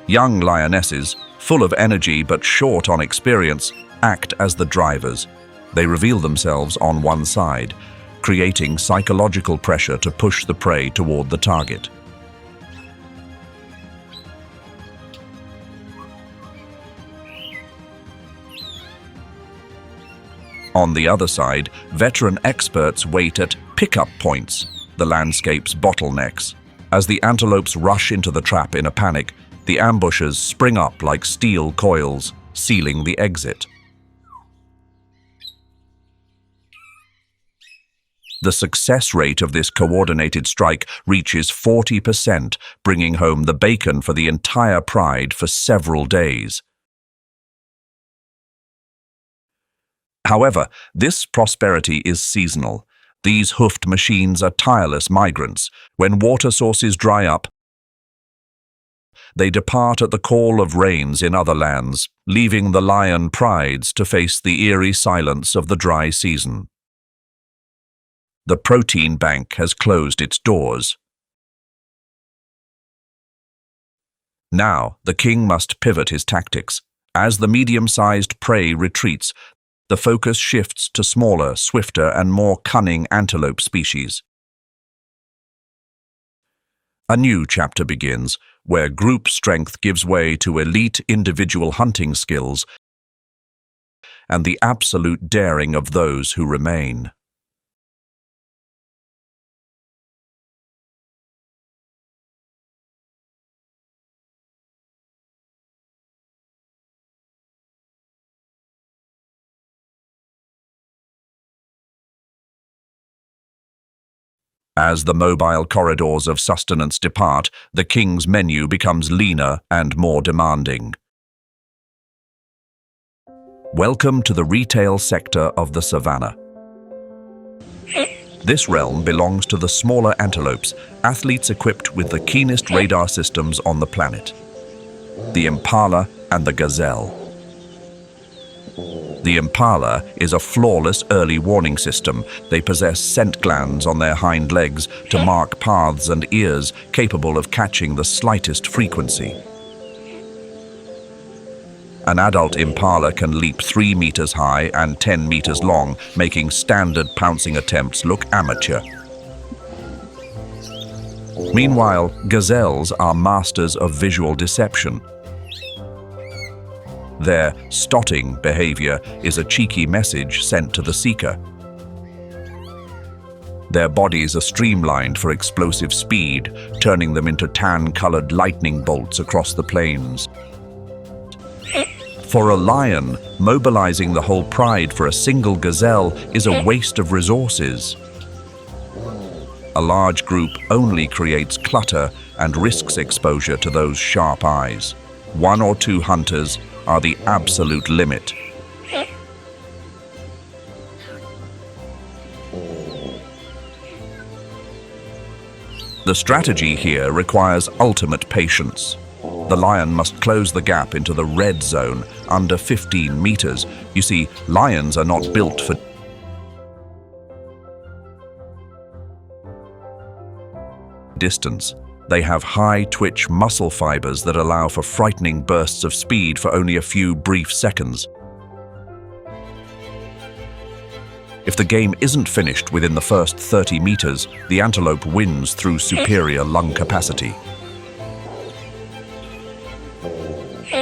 Young lionesses, full of energy but short on experience, act as the drivers. They reveal themselves on one side, creating psychological pressure to push the prey toward the target. On the other side, veteran experts wait at pickup points, the landscape's bottlenecks. As the antelopes rush into the trap in a panic, the ambushers spring up like steel coils, sealing the exit. The success rate of this coordinated strike reaches 40%, bringing home the bacon for the entire pride for several days. However, this prosperity is seasonal. These hoofed machines are tireless migrants. When water sources dry up, they depart at the call of rains in other lands, leaving the lion prides to face the eerie silence of the dry season. The protein bank has closed its doors. Now, the king must pivot his tactics. As the medium-sized prey retreats, the focus shifts to smaller, swifter, and more cunning antelope species. A new chapter begins, where group strength gives way to elite individual hunting skills and the absolute daring of those who remain. As the mobile corridors of sustenance depart, the king's menu becomes leaner and more demanding. Welcome to the retail sector of the Savanna. This realm belongs to the smaller antelopes, athletes equipped with the keenest radar systems on the planet. The impala and the gazelle. The impala is a flawless early warning system. They possess scent glands on their hind legs to mark paths and ears capable of catching the slightest frequency. An adult impala can leap 3 meters high and 10 meters long, making standard pouncing attempts look amateur. Meanwhile, gazelles are masters of visual deception. Their stotting behavior is a cheeky message sent to the seeker. Their bodies are streamlined for explosive speed, turning them into tan-colored lightning bolts across the plains. For a lion, mobilizing the whole pride for a single gazelle is a waste of resources. A large group only creates clutter and risks exposure to those sharp eyes. 1 or 2 hunters are the absolute limit. The strategy here requires ultimate patience. The lion must close the gap into the red zone under 15 meters. You see, lions are not built for distance. They have high twitch muscle fibers that allow for frightening bursts of speed for only a few brief seconds. If the game isn't finished within the first 30 meters, the antelope wins through superior lung capacity.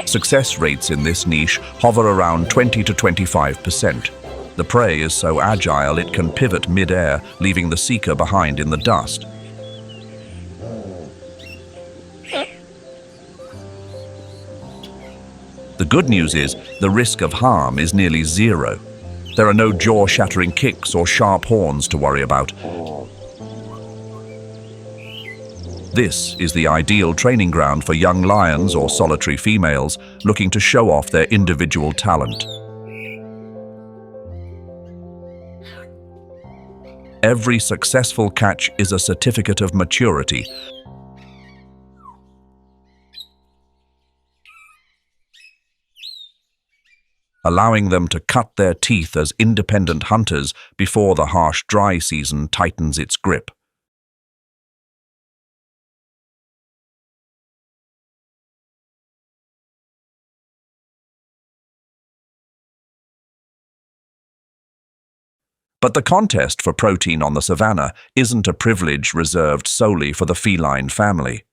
Success rates in this niche hover around 20 to 25%. The prey is so agile it can pivot mid-air, leaving the seeker behind in the dust. The good news is the risk of harm is nearly zero. There are no jaw-shattering kicks or sharp horns to worry about. This is the ideal training ground for young lions or solitary females looking to show off their individual talent. Every successful catch is a certificate of maturity, allowing them to cut their teeth as independent hunters before the harsh dry season tightens its grip. But the contest for protein on the Savanna isn't a privilege reserved solely for the feline family.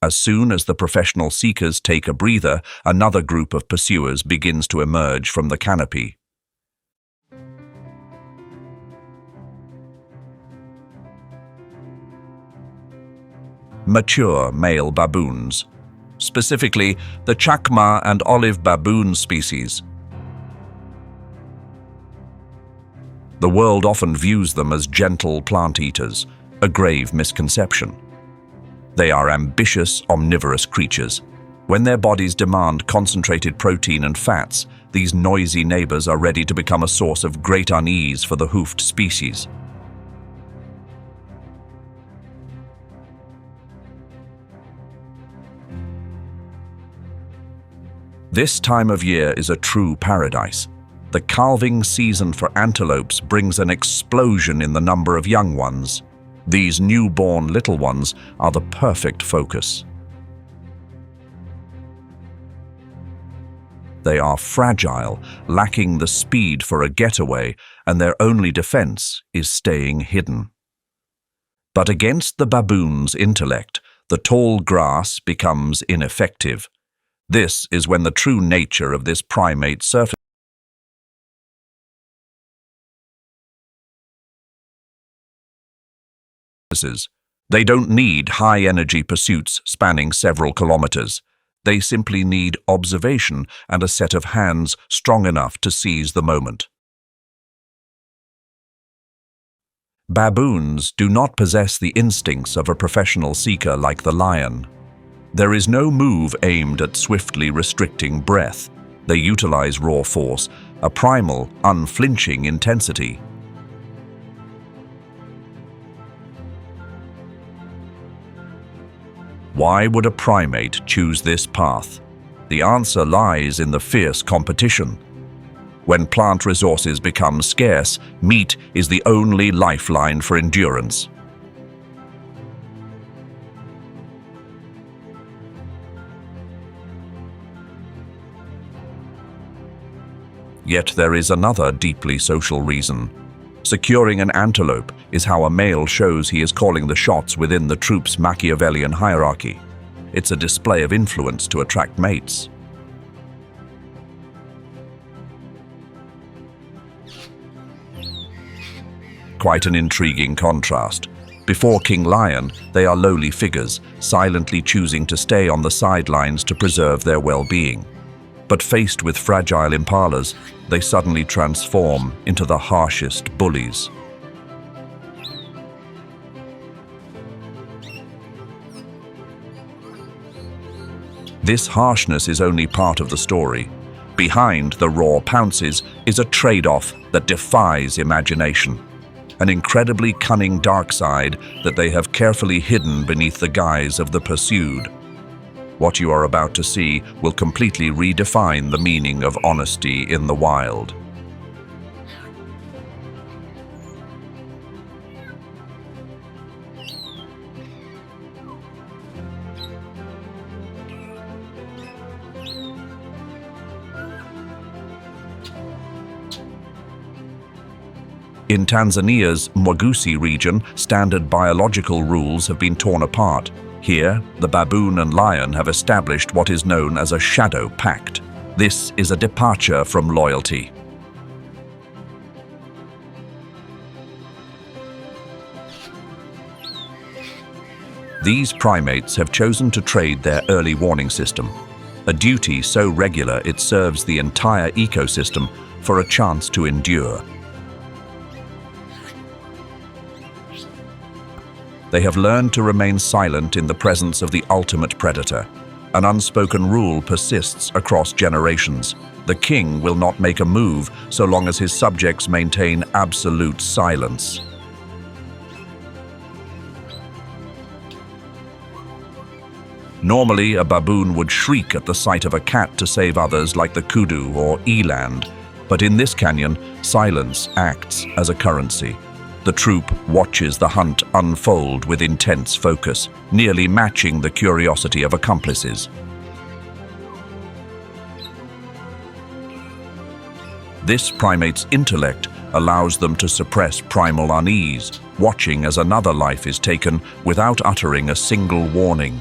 As soon as the professional seekers take a breather, another group of pursuers begins to emerge from the canopy. Mature male baboons, specifically the chacma and olive baboon species. The world often views them as gentle plant eaters, a grave misconception. They are ambitious, omnivorous creatures. When their bodies demand concentrated protein and fats, these noisy neighbors are ready to become a source of great unease for the hoofed species. This time of year is a true paradise. The calving season for antelopes brings an explosion in the number of young ones. These newborn little ones are the perfect focus. They are fragile, lacking the speed for a getaway, and their only defense is staying hidden. But against the baboon's intellect, the tall grass becomes ineffective. This is when the true nature of this primate surfaces. They don't need high-energy pursuits spanning several kilometers. They simply need observation and a set of hands strong enough to seize the moment. Baboons do not possess the instincts of a professional seeker like the lion. There is no move aimed at swiftly restricting breath. They utilize raw force, a primal, unflinching intensity. Why would a primate choose this path? The answer lies in the fierce competition. When plant resources become scarce, meat is the only lifeline for endurance. Yet there is another deeply social reason. Securing an antelope is how a male shows he is calling the shots within the troop's Machiavellian hierarchy. It's a display of influence to attract mates. Quite an intriguing contrast. Before King Lion, they are lowly figures, silently choosing to stay on the sidelines to preserve their well-being. But faced with fragile impalas, they suddenly transform into the harshest bullies. This harshness is only part of the story. Behind the raw pounces is a trade-off that defies imagination. An incredibly cunning dark side that they have carefully hidden beneath the guise of the pursued. What you are about to see will completely redefine the meaning of honesty in the wild. In Tanzania's Mwagusi region, standard biological rules have been torn apart. Here, the baboon and lion have established what is known as a shadow pact. This is a departure from loyalty. These primates have chosen to trade their early warning system, a duty so regular it serves the entire ecosystem, for a chance to endure. They have learned to remain silent in the presence of the ultimate predator. An unspoken rule persists across generations. The king will not make a move so long as his subjects maintain absolute silence. Normally, a baboon would shriek at the sight of a cat to save others like the kudu or eland, but in this canyon, silence acts as a currency. The troop watches the hunt unfold with intense focus, nearly matching the curiosity of accomplices. This primate's intellect allows them to suppress primal unease, watching as another life is taken without uttering a single warning.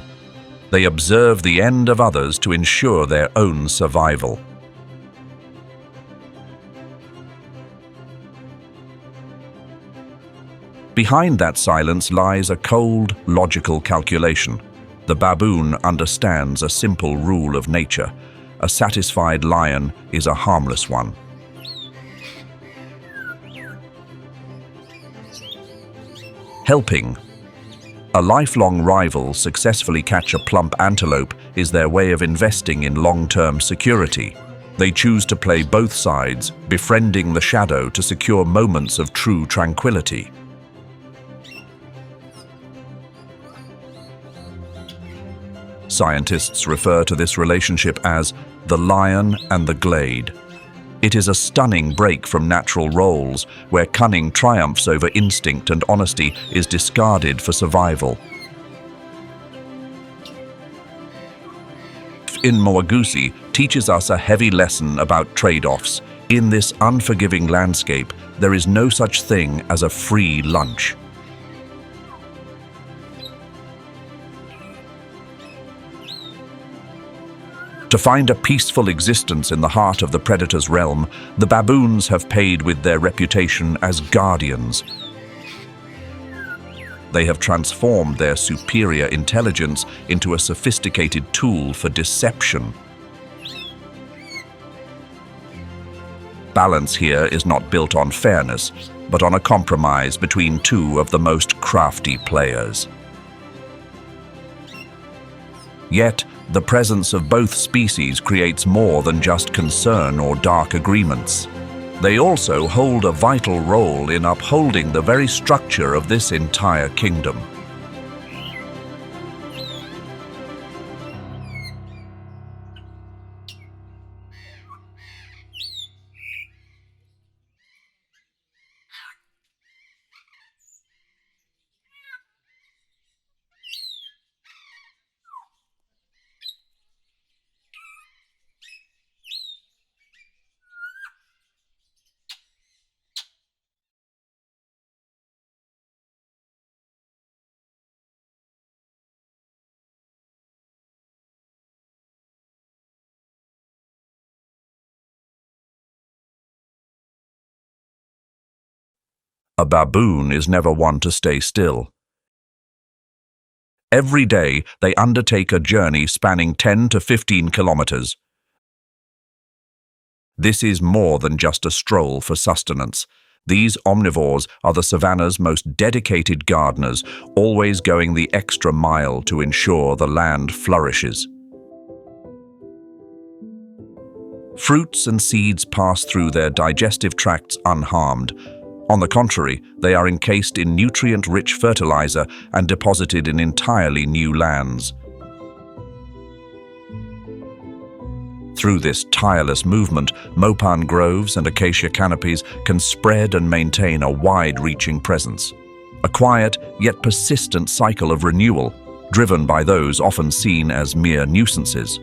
They observe the end of others to ensure their own survival. Behind that silence lies a cold, logical calculation. The baboon understands a simple rule of nature. A satisfied lion is a harmless one. Helping. A lifelong rival successfully catch a plump antelope is their way of investing in long-term security. They choose to play both sides, befriending the shadow to secure moments of true tranquility. Scientists refer to this relationship as the lion and the glade. It is a stunning break from natural roles, where cunning triumphs over instinct and honesty is discarded for survival. In Mwagusi teaches us a heavy lesson about trade-offs. In this unforgiving landscape, there is no such thing as a free lunch. To find a peaceful existence in the heart of the predator's realm, the baboons have paid with their reputation as guardians. They have transformed their superior intelligence into a sophisticated tool for deception. Balance here is not built on fairness, but on a compromise between two of the most crafty players. Yet, the presence of both species creates more than just concern or dark agreements. They also hold a vital role in upholding the very structure of this entire kingdom. A baboon is never one to stay still. Every day, they undertake a journey spanning 10 to 15 kilometers. This is more than just a stroll for sustenance. These omnivores are the savanna's most dedicated gardeners, always going the extra mile to ensure the land flourishes. Fruits and seeds pass through their digestive tracts unharmed. On the contrary, they are encased in nutrient-rich fertilizer and deposited in entirely new lands. Through this tireless movement, mopan groves and acacia canopies can spread and maintain a wide-reaching presence. A quiet yet persistent cycle of renewal, driven by those often seen as mere nuisances.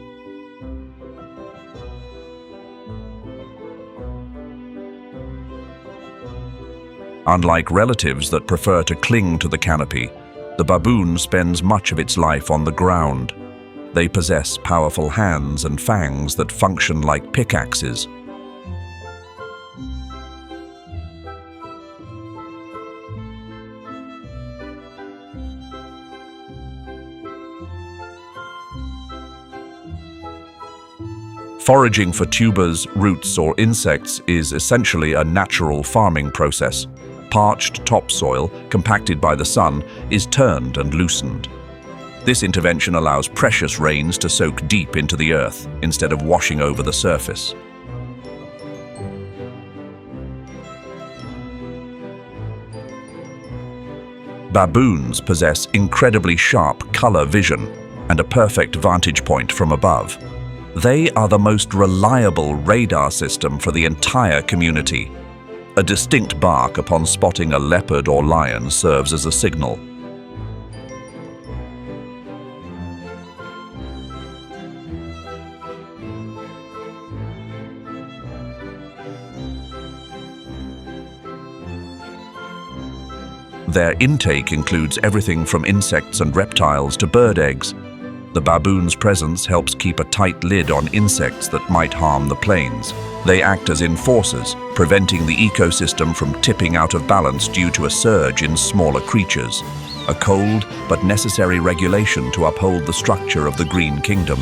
Unlike relatives that prefer to cling to the canopy, the baboon spends much of its life on the ground. They possess powerful hands and fangs that function like pickaxes. Foraging for tubers, roots, or insects is essentially a natural farming process. Parched topsoil, compacted by the sun, is turned and loosened. This intervention allows precious rains to soak deep into the earth instead of washing over the surface. Baboons possess incredibly sharp color vision and a perfect vantage point from above. They are the most reliable radar system for the entire community. A distinct bark upon spotting a leopard or lion serves as a signal. Their intake includes everything from insects and reptiles to bird eggs. The baboon's presence helps keep a tight lid on insects that might harm the plains. They act as enforcers, preventing the ecosystem from tipping out of balance due to a surge in smaller creatures. A cold but necessary regulation to uphold the structure of the Green Kingdom.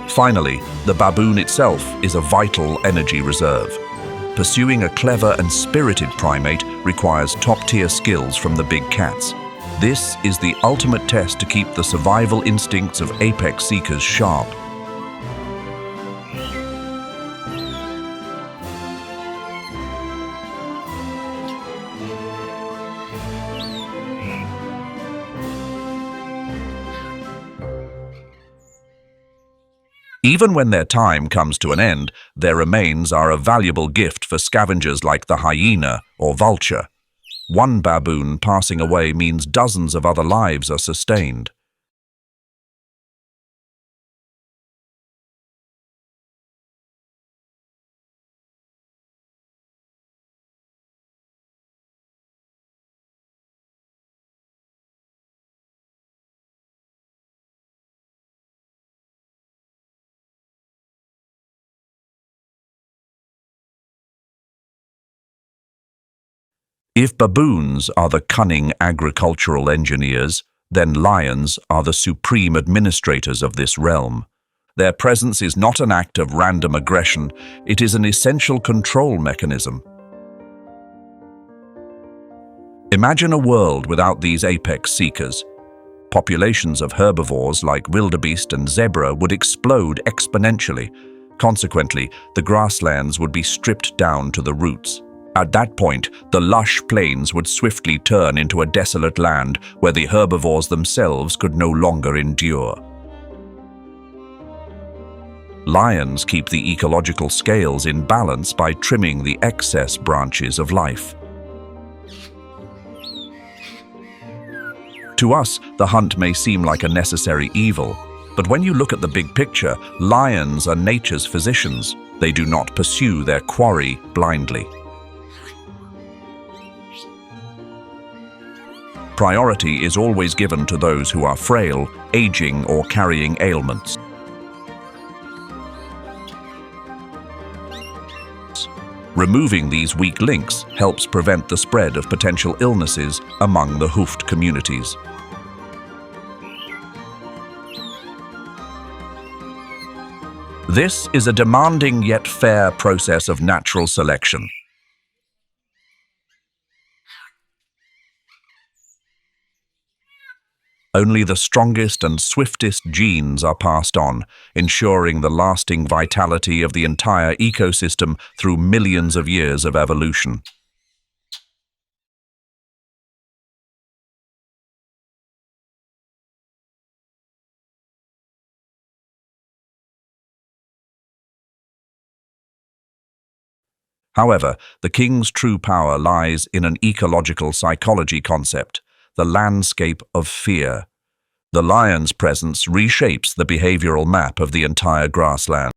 Finally, the baboon itself is a vital energy reserve. Pursuing a clever and spirited primate requires top-tier skills from the big cats. This is the ultimate test to keep the survival instincts of apex seekers sharp. Even when their time comes to an end, their remains are a valuable gift for scavengers like the hyena or vulture. One baboon passing away means dozens of other lives are sustained. If baboons are the cunning agricultural engineers, then lions are the supreme administrators of this realm. Their presence is not an act of random aggression, it is an essential control mechanism. Imagine a world without these apex seekers. Populations of herbivores like wildebeest and zebra would explode exponentially. Consequently, the grasslands would be stripped down to the roots. At that point, the lush plains would swiftly turn into a desolate land where the herbivores themselves could no longer endure. Lions keep the ecological scales in balance by trimming the excess branches of life. To us, the hunt may seem like a necessary evil, but when you look at the big picture, lions are nature's physicians. They do not pursue their quarry blindly. Priority is always given to those who are frail, aging, or carrying ailments. Removing these weak links helps prevent the spread of potential illnesses among the hoofed communities. This is a demanding yet fair process of natural selection. Only the strongest and swiftest genes are passed on, ensuring the lasting vitality of the entire ecosystem through millions of years of evolution. However, the king's true power lies in an ecological psychology concept, the landscape of fear. The lion's presence reshapes the behavioral map of the entire grassland.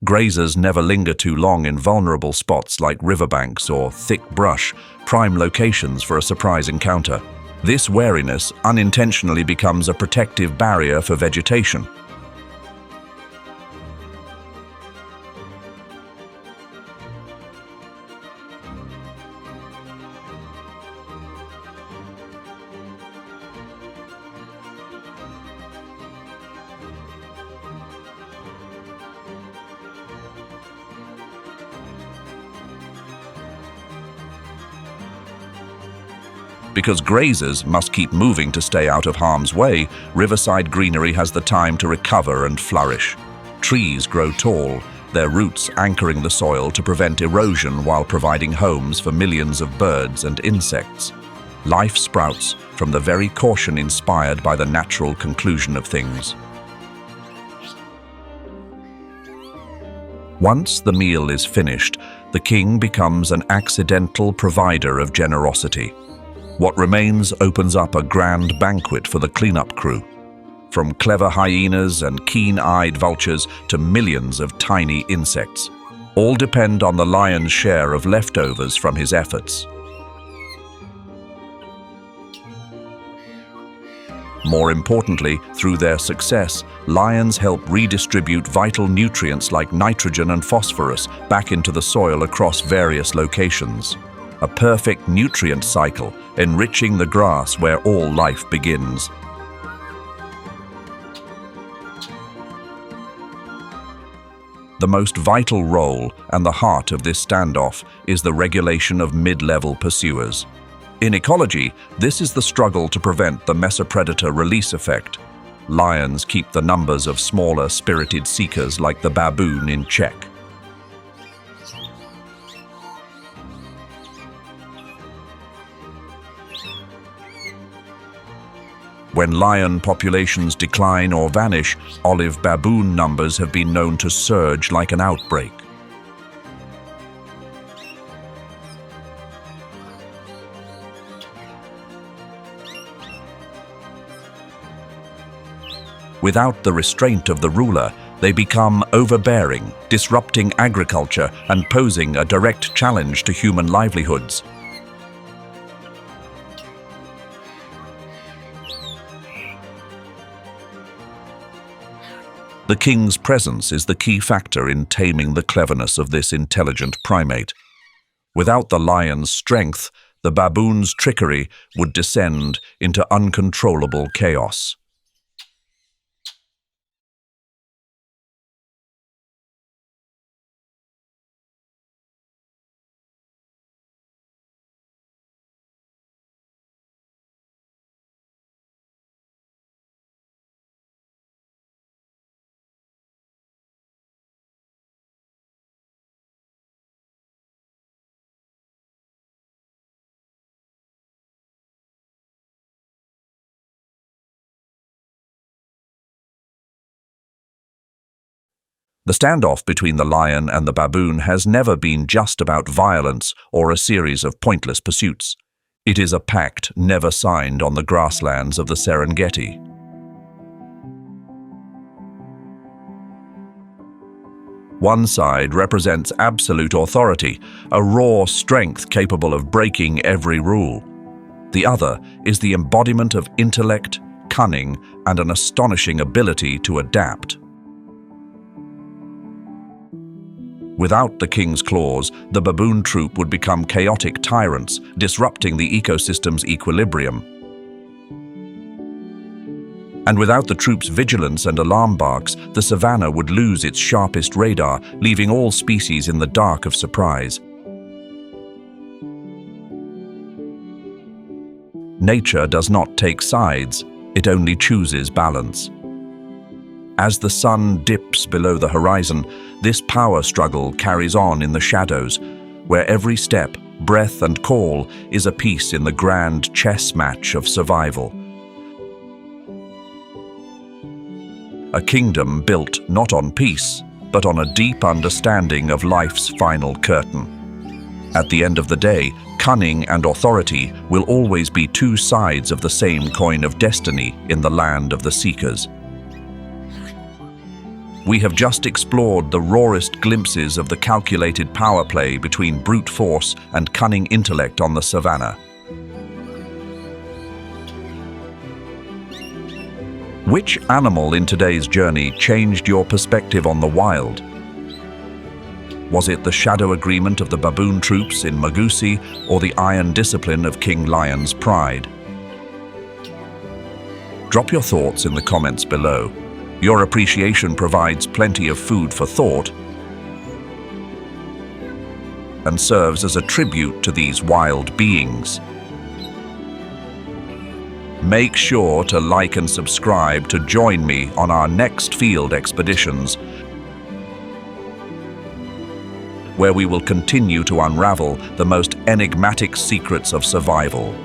Grazers never linger too long in vulnerable spots like riverbanks or thick brush, prime locations for a surprise encounter. This wariness unintentionally becomes a protective barrier for vegetation. Because grazers must keep moving to stay out of harm's way, riverside greenery has the time to recover and flourish. Trees grow tall, their roots anchoring the soil to prevent erosion while providing homes for millions of birds and insects. Life sprouts from the very caution inspired by the natural conclusion of things. Once the meal is finished, the king becomes an accidental provider of generosity. What remains opens up a grand banquet for the cleanup crew. From clever hyenas and keen-eyed vultures to millions of tiny insects, all depend on the lion's share of leftovers from his efforts. More importantly, through their success, lions help redistribute vital nutrients like nitrogen and phosphorus back into the soil across various locations. A perfect nutrient cycle, enriching the grass where all life begins. The most vital role and the heart of this standoff is the regulation of mid-level pursuers. In ecology, this is the struggle to prevent the mesopredator release effect. Lions keep the numbers of smaller, spirited seekers like the baboon in check. When lion populations decline or vanish, olive baboon numbers have been known to surge like an outbreak. Without the restraint of the ruler, they become overbearing, disrupting agriculture and posing a direct challenge to human livelihoods. The king's presence is the key factor in taming the cleverness of this intelligent primate. Without the lion's strength, the baboon's trickery would descend into uncontrollable chaos. The standoff between the lion and the baboon has never been just about violence or a series of pointless pursuits. It is a pact never signed on the grasslands of the Serengeti. One side represents absolute authority, a raw strength capable of breaking every rule. The other is the embodiment of intellect, cunning, and an astonishing ability to adapt. Without the king's claws, the baboon troop would become chaotic tyrants, disrupting the ecosystem's equilibrium. And without the troop's vigilance and alarm barks, the savanna would lose its sharpest radar, leaving all species in the dark of surprise. Nature does not take sides, it only chooses balance. As the sun dips below the horizon, this power struggle carries on in the shadows, where every step, breath, and call is a piece in the grand chess match of survival. A kingdom built not on peace, but on a deep understanding of life's final curtain. At the end of the day, cunning and authority will always be two sides of the same coin of destiny in the land of the seekers. We have just explored the rawest glimpses of the calculated power play between brute force and cunning intellect on the savanna. Which animal in today's journey changed your perspective on the wild? Was it the shadow agreement of the baboon troops in Magusi or the iron discipline of King Lion's pride? Drop your thoughts in the comments below. Your appreciation provides plenty of food for thought and serves as a tribute to these wild beings. Make sure to like and subscribe to join me on our next field expeditions, where we will continue to unravel the most enigmatic secrets of survival.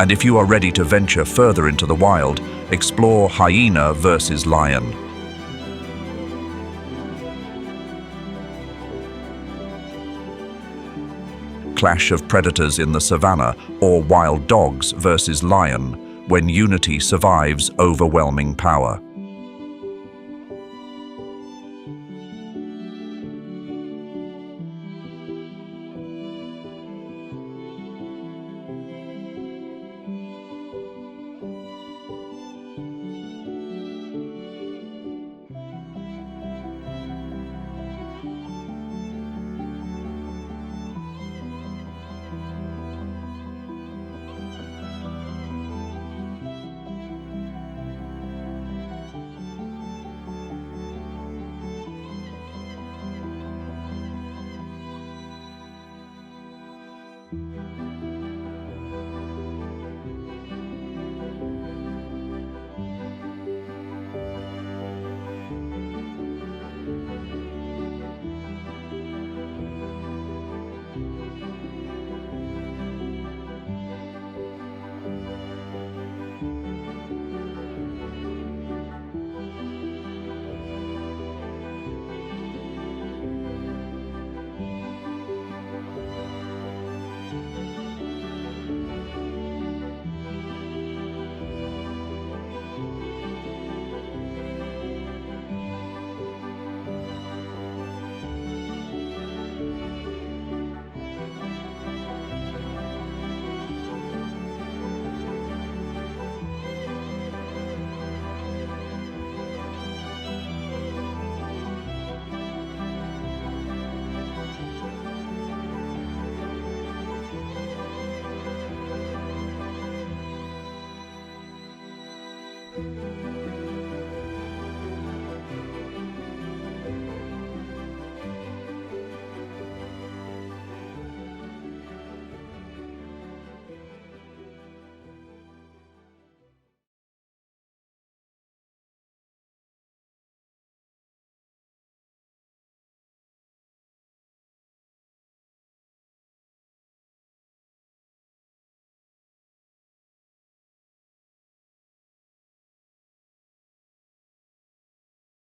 And if you are ready to venture further into the wild, explore hyena versus lion. Clash of predators in the savanna, or wild dogs versus lion, when unity survives overwhelming power.